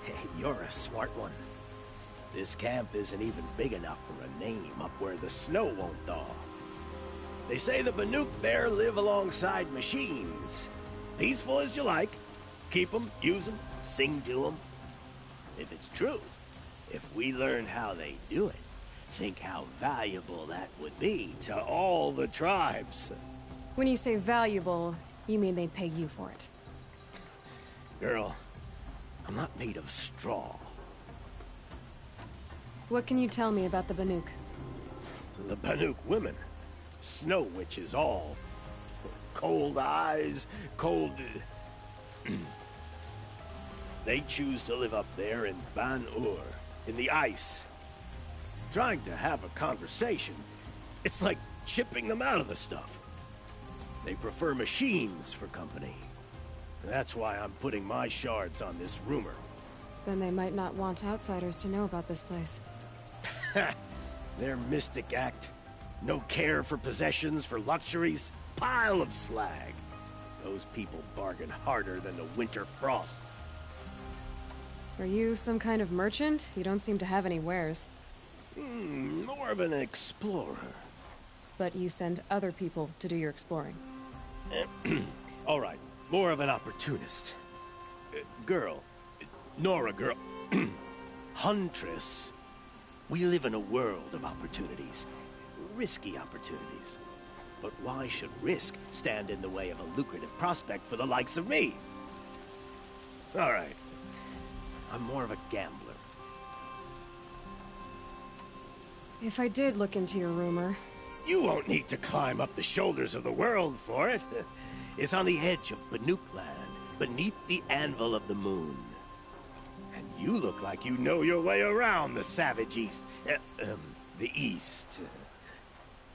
Hey, you're a smart one. This camp isn't even big enough for a name up where the snow won't thaw. They say the Banuk there live alongside machines. Peaceful as you like. Keep them, use them, sing to them. If it's true, if we learn how they do it, think how valuable that would be to all the tribes. When you say valuable, you mean they'd pay you for it. Girl, I'm not made of straw. What can you tell me about the Banuk? The Banuk women. Snow witches all. Cold eyes, cold... They choose to live up there in Ban-Ur, in the ice. Trying to have a conversation, it's like chipping them out of the stuff. They prefer machines for company. That's why I'm putting my shards on this rumor. Then they might not want outsiders to know about this place. Their mystic act. No care for possessions, for luxuries. Pile of slag. Those people bargain harder than the winter frost. Are you some kind of merchant? You don't seem to have any wares. More of an explorer. But you send other people to do your exploring. All right, more of an opportunist. Girl. Nora girl. Huntress. We live in a world of opportunities. Risky opportunities. But why should risk stand in the way of a lucrative prospect for the likes of me? All right. I'm more of a gambler. If I did look into your rumor... You won't need to climb up the shoulders of the world for it. It's on the edge of Banuk land, beneath the anvil of the moon. And you look like you know your way around the savage east. The east.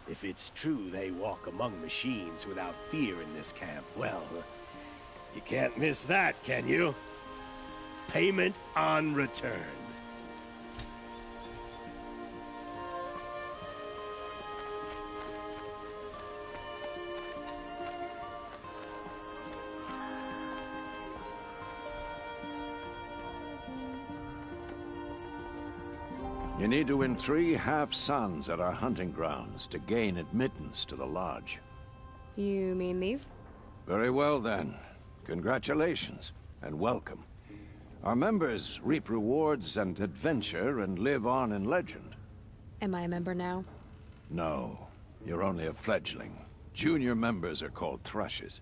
If it's true they walk among machines without fear in this camp, well, you can't miss that, can you? Payment on return. You need to win 3 half-suns at our hunting grounds to gain admittance to the lodge. You mean these? Very well, then. Congratulations, and welcome. Our members reap rewards and adventure and live on in legend. Am I a member now? No, you're only a fledgling. Junior members are called thrushes.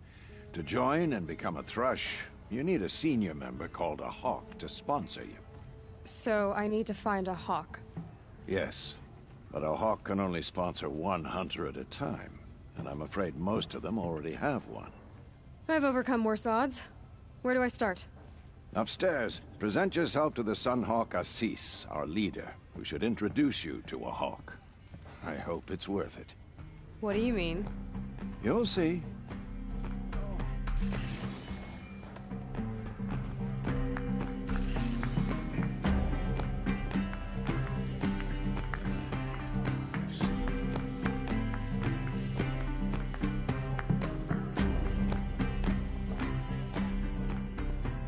To join and become a thrush, you need a senior member called a hawk to sponsor you. So I need to find a hawk. Yes, but a hawk can only sponsor 1 hunter at a time, and I'm afraid most of them already have one. I've overcome worse odds. Where do I start? Upstairs, present yourself to the Sunhawk Assis, our leader, who should introduce you to a hawk. I hope it's worth it. What do you mean? You'll see.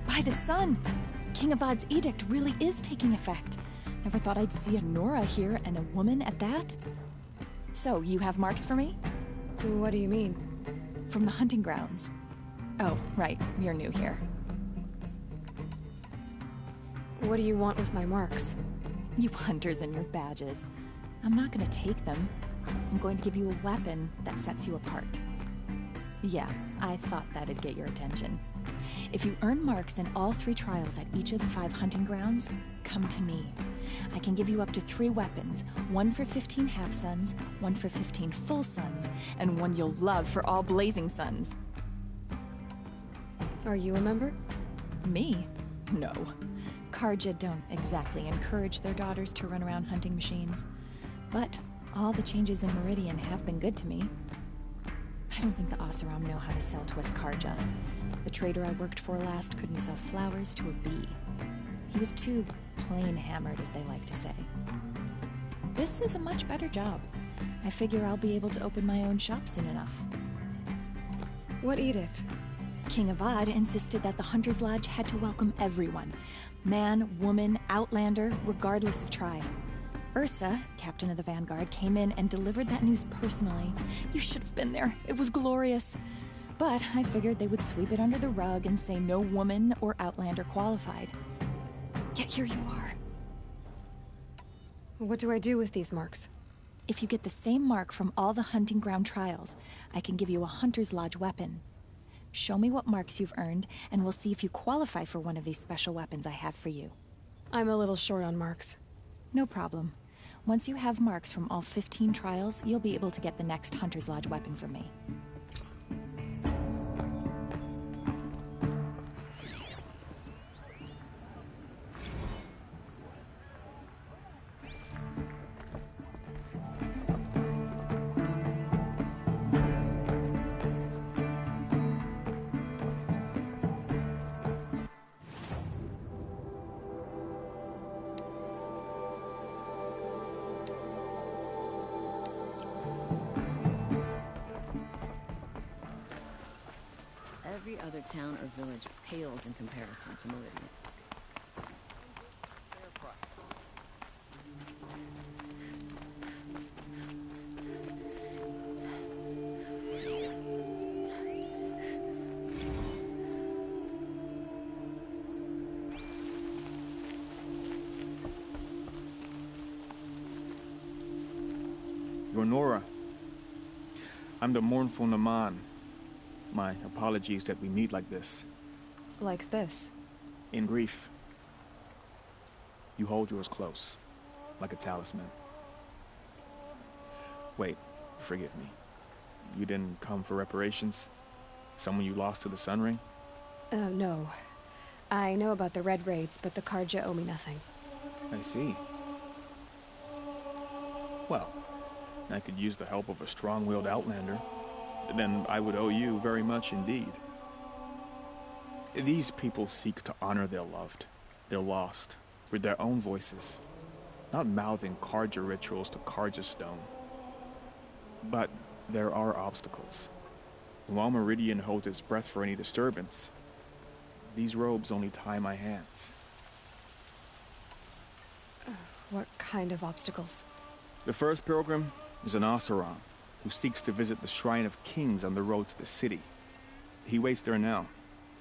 By the sun! King Avad's edict really is taking effect. Never thought I'd see a Nora here, and a woman at that. So, you have marks for me? What do you mean? From the hunting grounds. Oh, right, you're new here. What do you want with my marks? You hunters and your badges. I'm not gonna take them. I'm going to give you a weapon that sets you apart. Yeah, I thought that'd get your attention. If you earn marks in all 3 trials at each of the 5 hunting grounds, come to me. I can give you up to 3 weapons, 1 for 15 half-suns, 1 for 15 full suns, and 1 you'll love for all blazing suns. Are you a member? Me? No. Karja don't exactly encourage their daughters to run around hunting machines. But all the changes in Meridian have been good to me. I don't think the Oseram know how to sell to us Karja. The trader I worked for last couldn't sell flowers to a bee. He was too plain-hammered, as they like to say. This is a much better job. I figure I'll be able to open my own shop soon enough. What edict? King Avad insisted that the Hunter's Lodge had to welcome everyone. Man, woman, outlander, regardless of tribe. Ursa, captain of the Vanguard, came in and delivered that news personally. You should have been there. It was glorious. But I figured they would sweep it under the rug and say no woman or outlander qualified. Yet here you are. What do I do with these marks? If you get the same mark from all the hunting ground trials, I can give you a Hunter's Lodge weapon. Show me what marks you've earned, and we'll see if you qualify for one of these special weapons I have for you. I'm a little short on marks. No problem. Once you have marks from all 15 trials, you'll be able to get the next Hunter's Lodge weapon from me. Every other town or village pales in comparison to Meridian. You're Nora. I'm the mournful Naman. My apologies that we meet like this. Like this? In grief. You hold yours close, like a talisman. Wait, forgive me. You didn't come for reparations? Someone you lost to the Sun Ring? No. I know about the Red Raids, but the Karja owe me nothing. I see. Well, I could use the help of a strong-willed outlander. Then I would owe you very much indeed. These people seek to honor their loved, their lost, with their own voices, not mouthing Karja rituals to Karja stone. But there are obstacles. While Meridian holds its breath for any disturbance, these robes only tie my hands. What kind of obstacles? The first pilgrim is an Oseram, who seeks to visit the Shrine of Kings on the road to the city. He waits there now,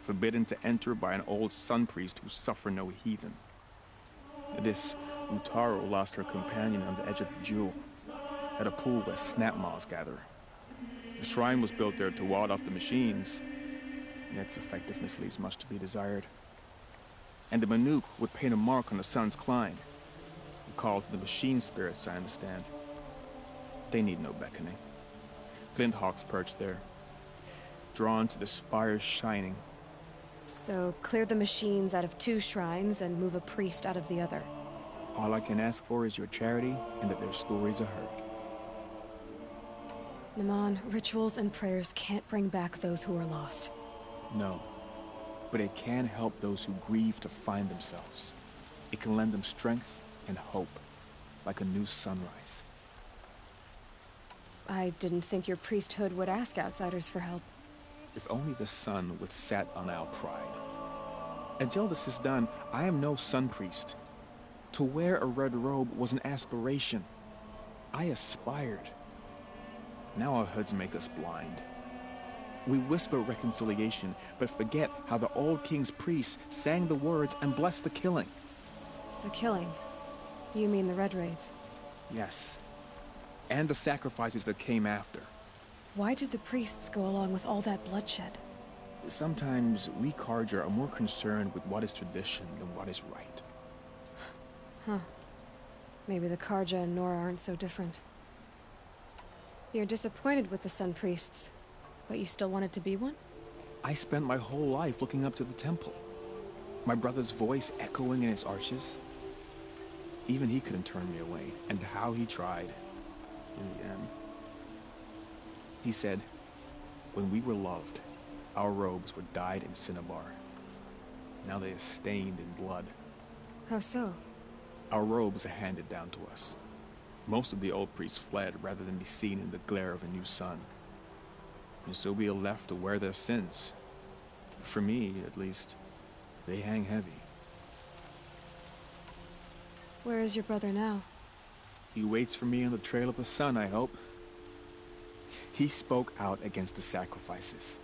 forbidden to enter by an old sun priest who suffered no heathen. This Utaru lost her companion on the edge of the Jewel, at a pool where snap moths gather. The shrine was built there to ward off the machines, and its effectiveness leaves much to be desired. And the Manuk would paint a mark on the sun's climb, a call to the machine spirits, I understand. They need no beckoning. Glint hawks perch there, drawn to the spires shining. So clear the machines out of 2 shrines and move a priest out of the other. All I can ask for is your charity and that their stories are heard. Naman, rituals and prayers can't bring back those who are lost. No, but it can help those who grieve to find themselves. It can lend them strength and hope, like a new sunrise. I didn't think your priesthood would ask outsiders for help. If only the sun would set on our pride. Until this is done, I am no sun priest. To wear a red robe was an aspiration. I aspired. Now our hoods make us blind. We whisper reconciliation, but forget how the old king's priests sang the words and blessed the killing. The killing? You mean the Red Raids? Yes. And the sacrifices that came after. Why did the priests go along with all that bloodshed? Sometimes we Karja are more concerned with what is tradition than what is right. Huh. Maybe the Karja and Nora aren't so different. You're disappointed with the Sun Priests, but you still wanted to be one? I spent my whole life looking up to the temple. My brother's voice echoing in its arches. Even he couldn't turn me away, and how he tried. In the end. He said, when we were loved, our robes were dyed in cinnabar. Now they are stained in blood. How so? Our robes are handed down to us. Most of the old priests fled rather than be seen in the glare of a new sun. And so we are left to wear their sins. For me, at least, they hang heavy. Where is your brother now? He waits for me on the trail of the sun, I hope. He spoke out against the sacrifices.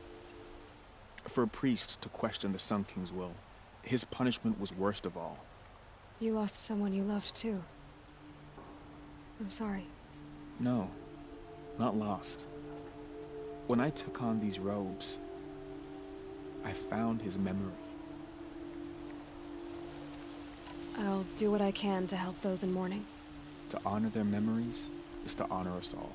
For a priest to question the Sun King's will, his punishment was worst of all. You lost someone you loved, too. I'm sorry. No, not lost. When I took on these robes, I found his memory. I'll do what I can to help those in mourning. To honor their memories is to honor us all.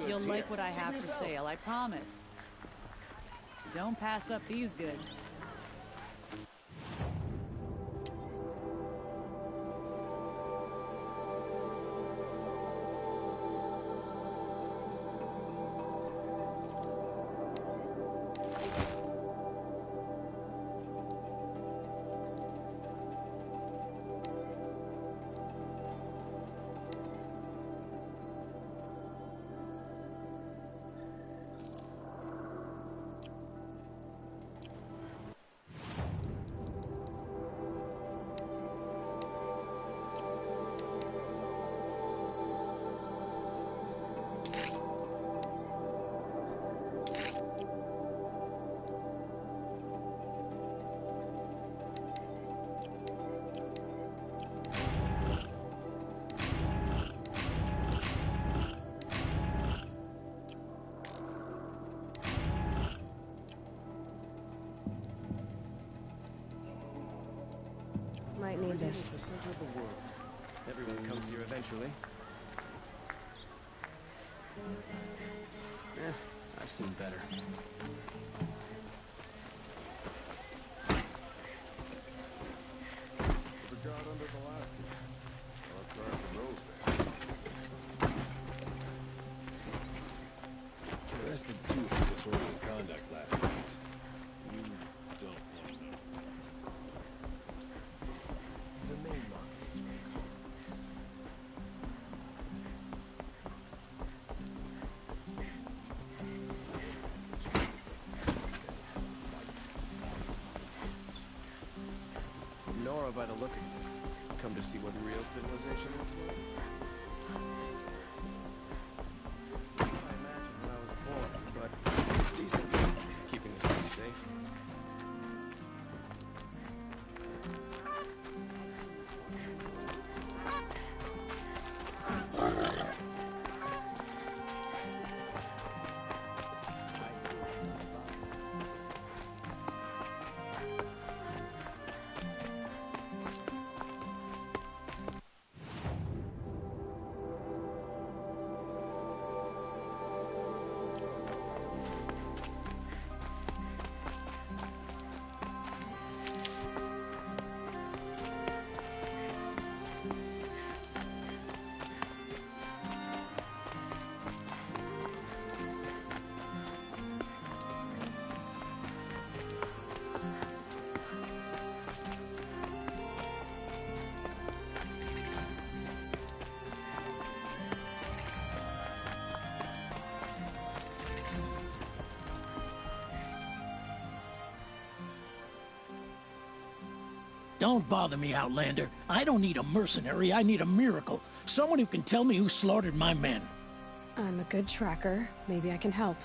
You'll like what I have for sale, I promise. Don't pass up these goods. Might need this. The center of the world. Everyone comes here eventually. I've seen better. The god under the last one. I'll try the rose there. Arrested two for disorderly conduct last night. You don't want to know. The main market is recalled. Nora, by the look of it, come to see what real civilization looks like. It's not what I imagined when I was born, but it's decent, keeping the city safe. Don't bother me, Outlander. I don't need a mercenary, I need a miracle. Someone who can tell me who slaughtered my men. I'm a good tracker. Maybe I can help.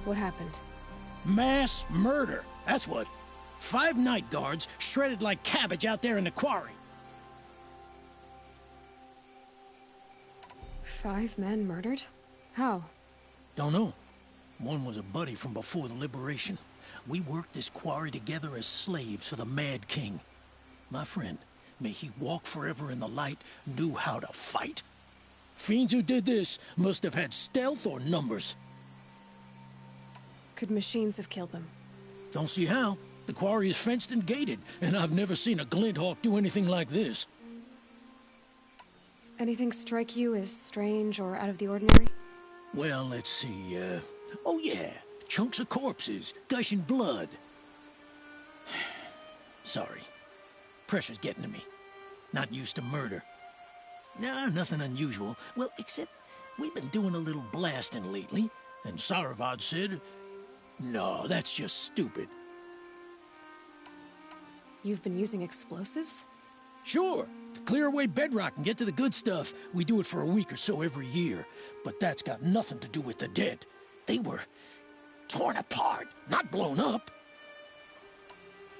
What happened? Mass murder, that's what. 5 night guards shredded like cabbage out there in the quarry. 5 men murdered? How? Don't know. One was a buddy from before the liberation. We worked this quarry together as slaves for the Mad King. My friend, may he walk forever in the light, knew how to fight. Fiends who did this must have had stealth or numbers. Could machines have killed them? Don't see how. The quarry is fenced and gated, and I've never seen a Glinthawk do anything like this. Anything strike you as strange or out of the ordinary? Well, let's see, oh yeah, chunks of corpses, gushing blood. Sorry. Pressure's getting to me. Not used to murder. Nah, nothing unusual. Well, except we've been doing a little blasting lately, and Saravad said... No, that's just stupid. You've been using explosives? Sure, to clear away bedrock and get to the good stuff, we do it for a week or so every year. But that's got nothing to do with the dead. They were torn apart, not blown up.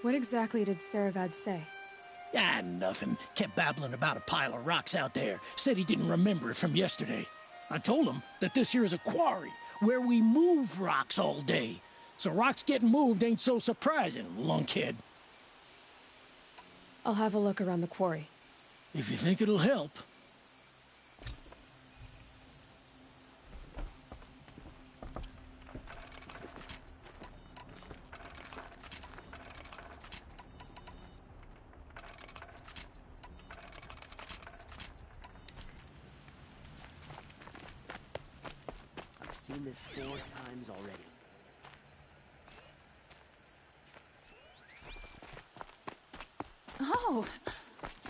What exactly did Saravad say? Ah, nothing. Kept babbling about a pile of rocks out there. Said he didn't remember it from yesterday. I told him that this here is a quarry, where we move rocks all day. So rocks getting moved ain't so surprising, lunkhead. I'll have a look around the quarry. If you think it'll help. I've seen this 4 times already. Oh,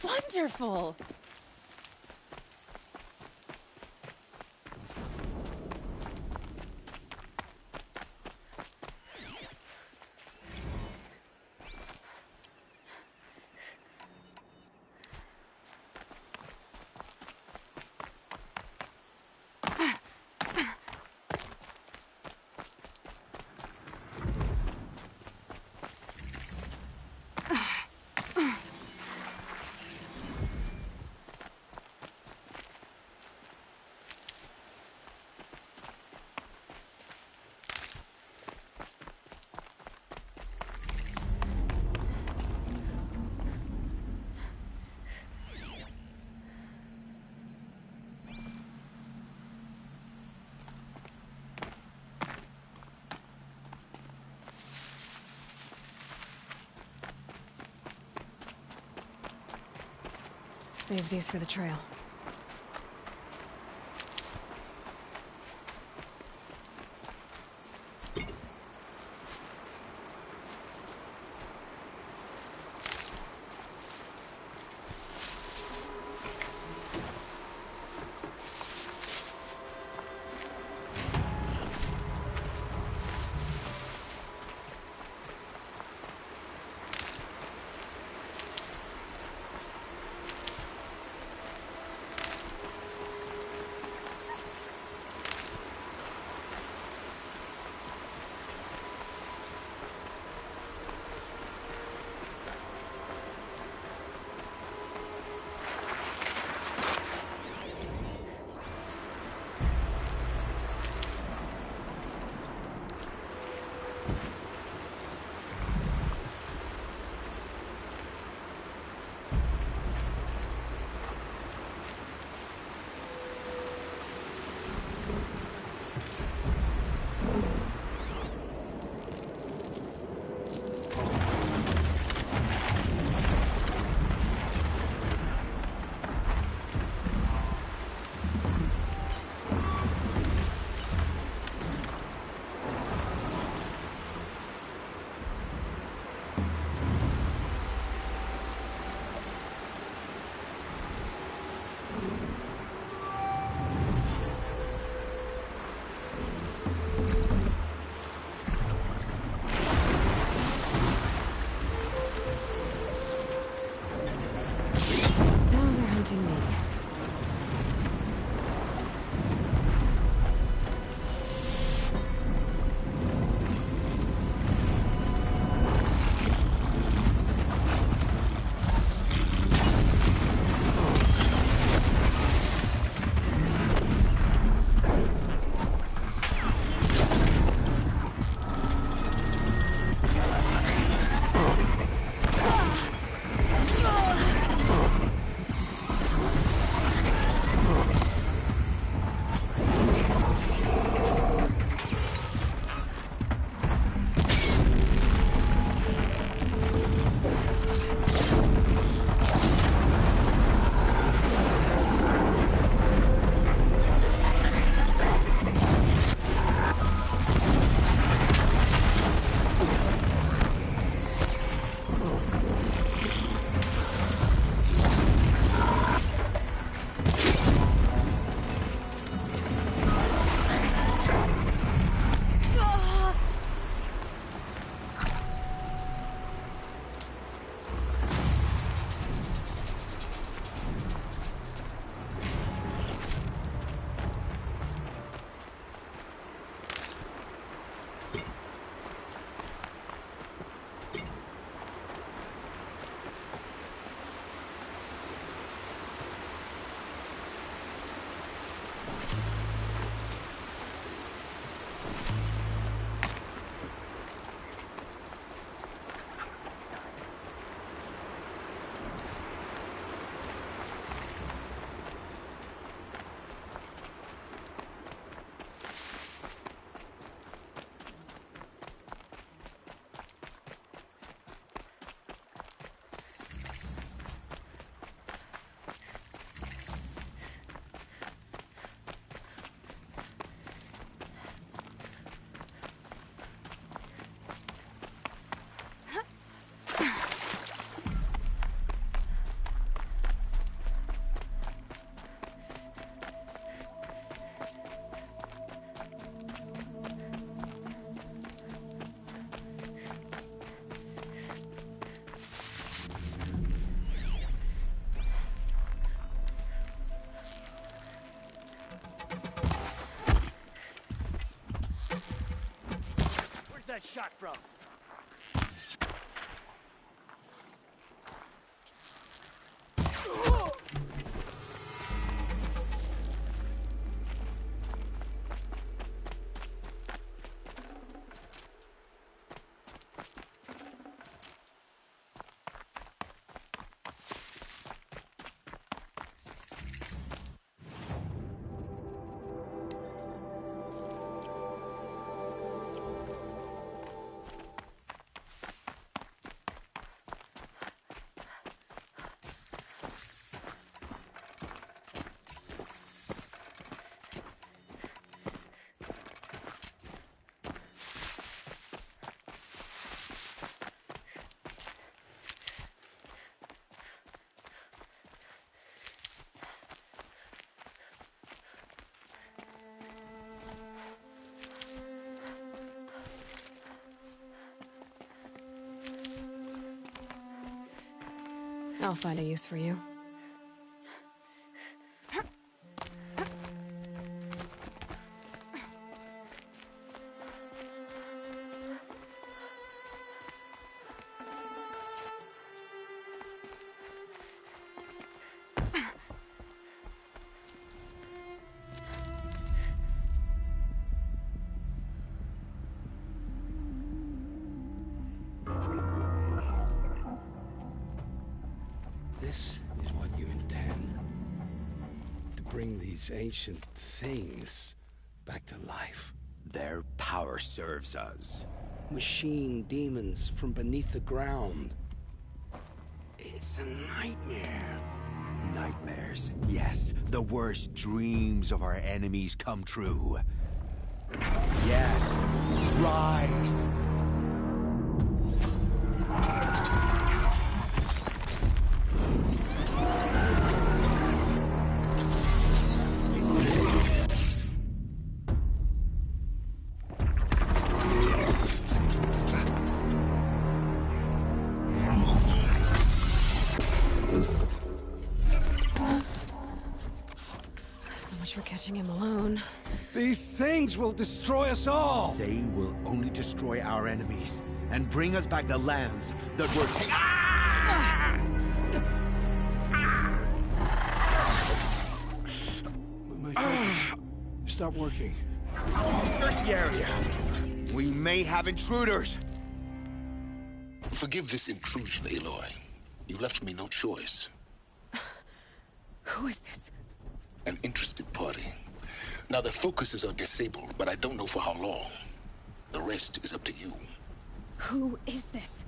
wonderful! Save these for the trail. shot from? I'll find a use for you. This is what you intend? To bring these ancient things back to life? Their power serves us. Machine demons from beneath the ground. It's a nightmare. Nightmares, yes. The worst dreams of our enemies come true. Yes. Rise! For catching him alone. These things will destroy us all! They will only destroy our enemies and bring us back the lands that were taken. My focus. Stop working. Search the area. We may have intruders. Forgive this intrusion, Aloy. You left me no choice. Who is this? An interested party. Now, their focuses are disabled, but I don't know for how long. The rest is up to you. Who is this?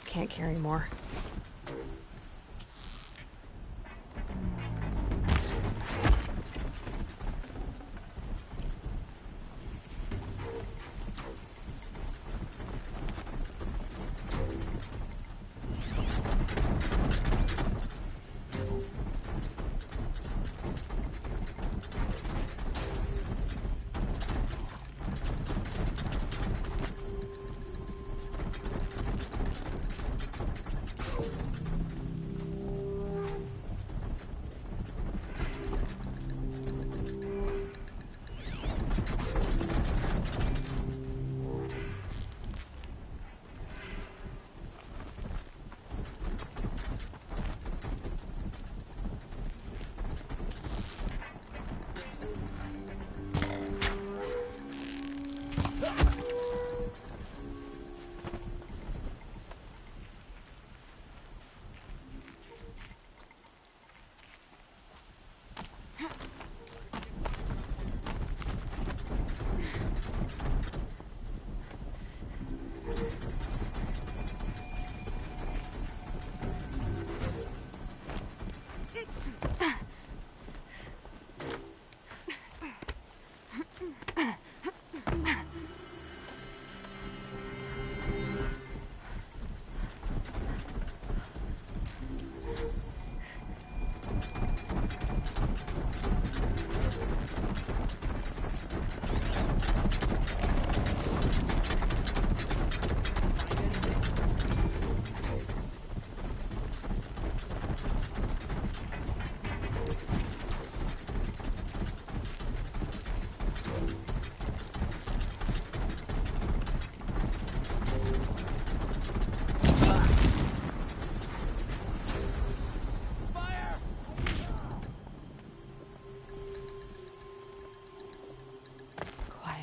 Can't carry more.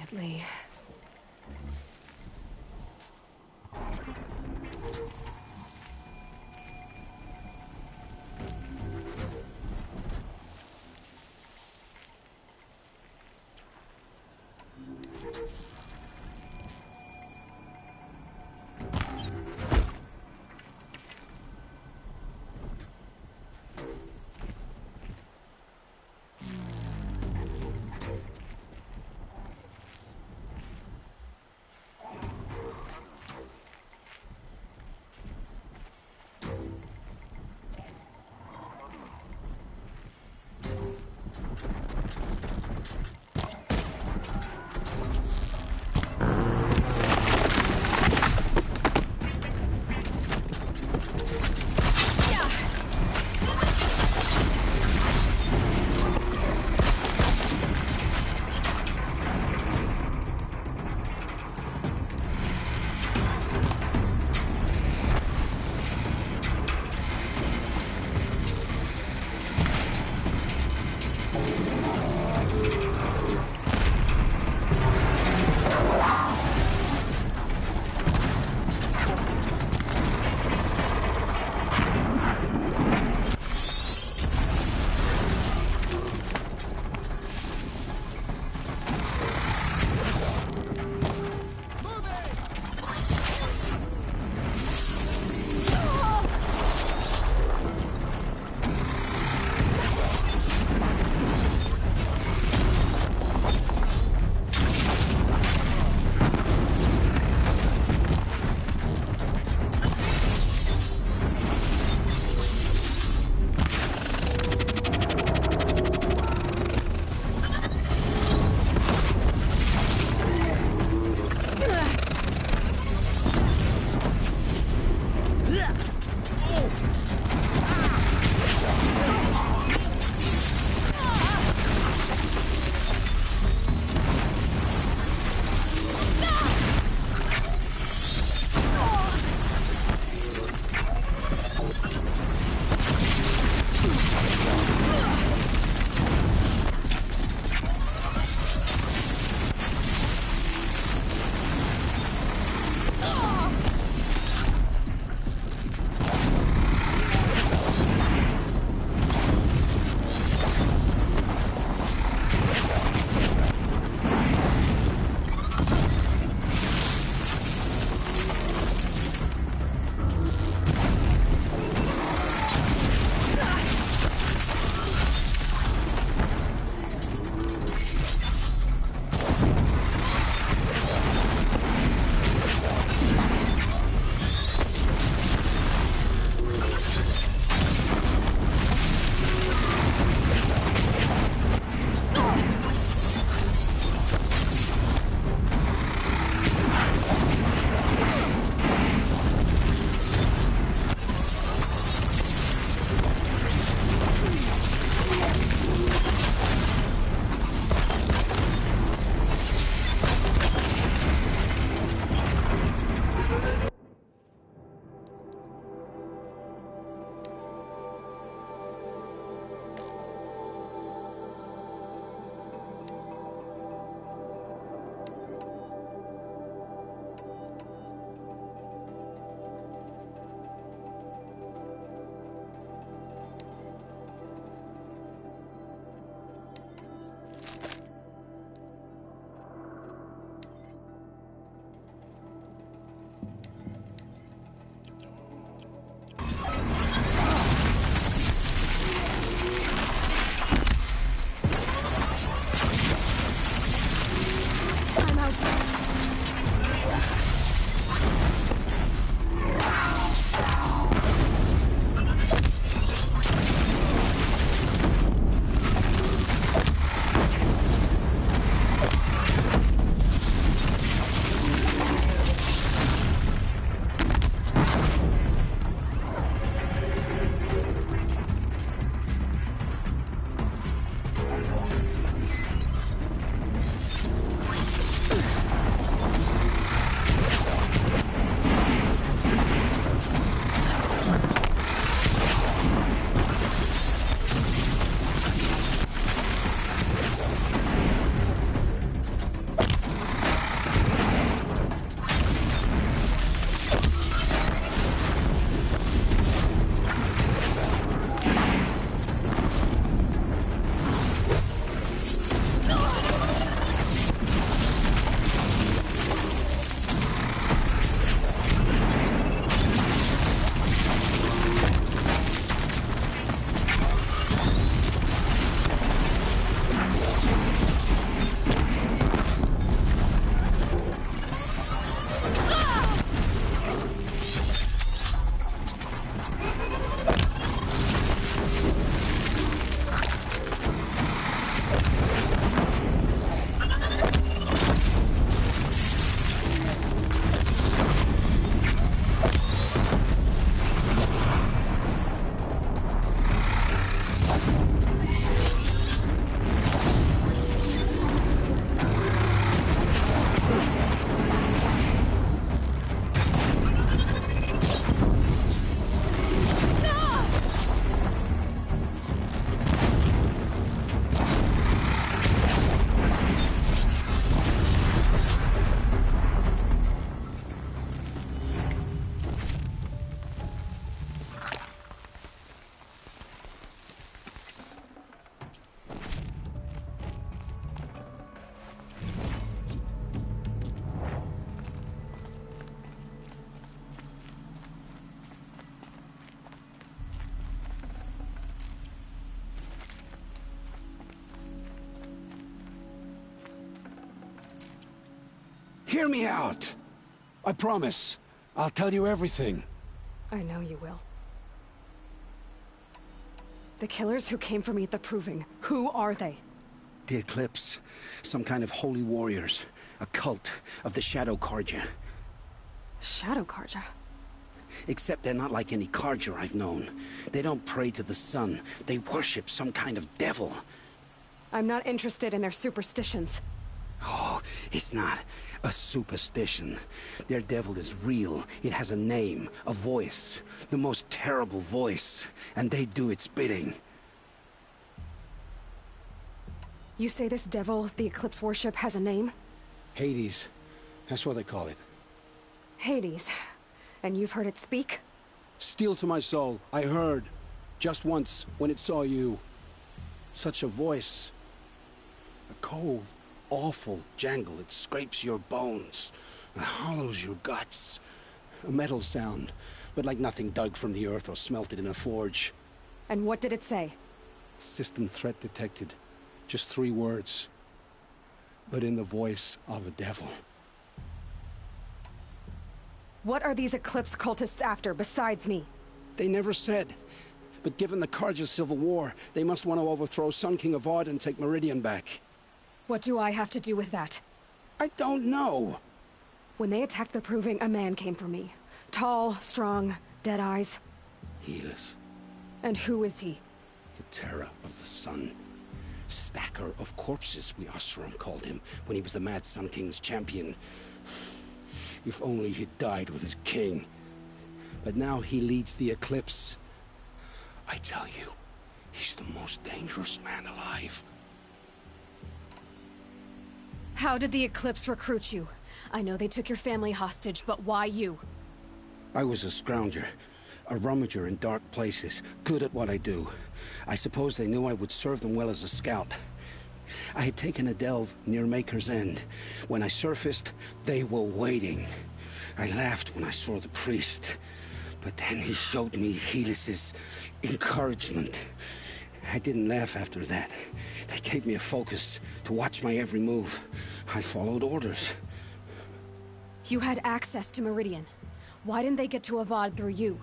Definitely. Hear me out! I promise. I'll tell you everything. I know you will. The killers who came for me at the Proving, who are they? The Eclipse. Some kind of holy warriors. A cult of the Shadow Carja. Shadow Carja? Except they're not like any Carja I've known. They don't pray to the sun. They worship some kind of devil. I'm not interested in their superstitions. Oh, it's not a superstition. Their devil is real. It has a name, a voice. The most terrible voice. And they do its bidding. You say this devil the Eclipse worship has a name? Hades. That's what they call it. Hades. And you've heard it speak? Steel to my soul. I heard. Just once, when it saw you. Such a voice. A cold, awful jangle. It scrapes your bones. It hollows your guts. A metal sound, but like nothing dug from the earth or smelted in a forge. And what did it say? System threat detected. Just 3 words. But in the voice of a devil. What are these Eclipse cultists after, besides me? They never said. But given the Carja civil war, they must want to overthrow Sun King Avad and take Meridian back. What do I have to do with that? I don't know. When they attacked the Proving, a man came for me. Tall, strong, dead eyes. Helis. And who is he? The terror of the sun. Stacker of corpses, we Oseram called him, when he was the Mad Sun King's champion. If only he'd died with his king. But now he leads the Eclipse. I tell you, he's the most dangerous man alive. How did the Eclipse recruit you? I know they took your family hostage, but why you? I was a scrounger. A rummager in dark places, good at what I do. I suppose they knew I would serve them well as a scout. I had taken a delve near Maker's End. When I surfaced, they were waiting. I laughed when I saw the priest. But then he showed me Helis's encouragement. I didn't laugh after that. They gave me a focus to watch my every move. I followed orders. You had access to Meridian. Why didn't they get to Avad through you?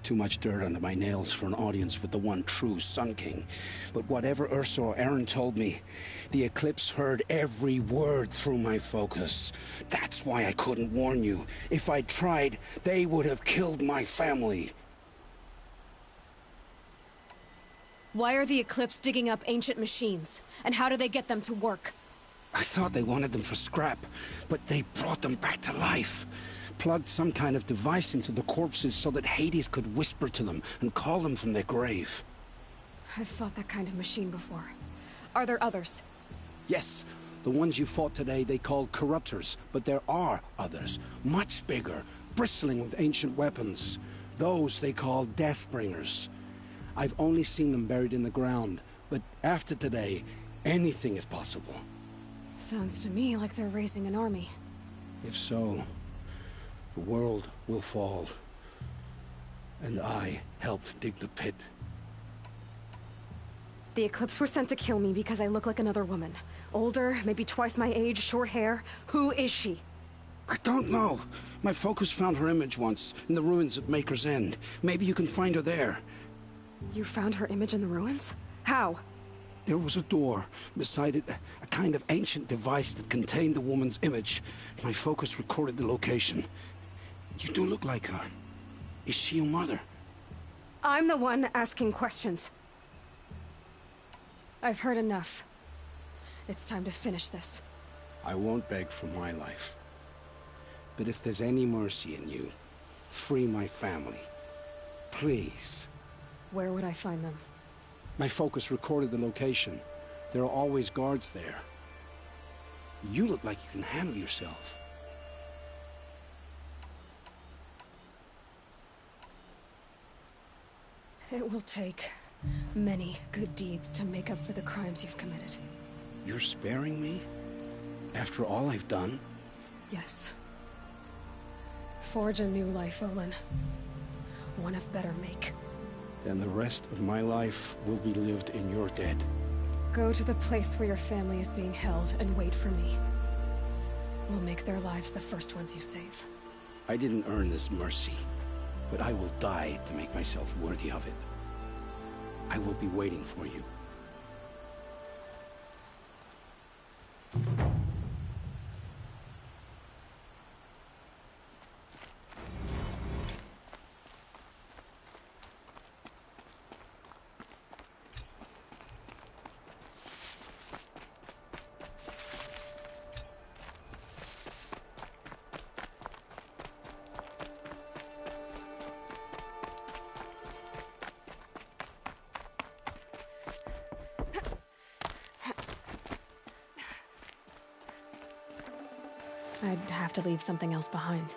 Too much dirt under my nails for an audience with the one true Sun King. But whatever Ursa or Aaron told me, the Eclipse heard every word through my focus. That's why I couldn't warn you. If I'd tried, they would have killed my family. Why are the Eclipse digging up ancient machines? And how do they get them to work? I thought they wanted them for scrap, but they brought them back to life. Plugged some kind of device into the corpses so that Hades could whisper to them and call them from their grave. I've fought that kind of machine before. Are there others? Yes, the ones you fought today they called corruptors, but there are others, much bigger, bristling with ancient weapons. Those they call Deathbringers. I've only seen them buried in the ground, but after today, anything is possible. Sounds to me like they're raising an army. If so, the world will fall. And I helped dig the pit. The Eclipse were sent to kill me because I look like another woman. Older, maybe twice my age, short hair. Who is she? I don't know. My focus found her image once, in the ruins at Maker's End. Maybe you can find her there. You found her image in the ruins? How? There was a door. Beside it, a kind of ancient device that contained the woman's image. My focus recorded the location. You do look like her. Is she your mother? I'm the one asking questions. I've heard enough. It's time to finish this. I won't beg for my life. But if there's any mercy in you, free my family. Please. Where would I find them? My focus recorded the location. There are always guards there. You look like you can handle yourself. It will take many good deeds to make up for the crimes you've committed. You're sparing me? After all I've done? Yes. Forge a new life, Olin. One of better make. Then the rest of my life will be lived in your debt. Go to the place where your family is being held and wait for me. We'll make their lives the first ones you save. I didn't earn this mercy, but I will die to make myself worthy of it. I will be waiting for you. I'd have to leave something else behind.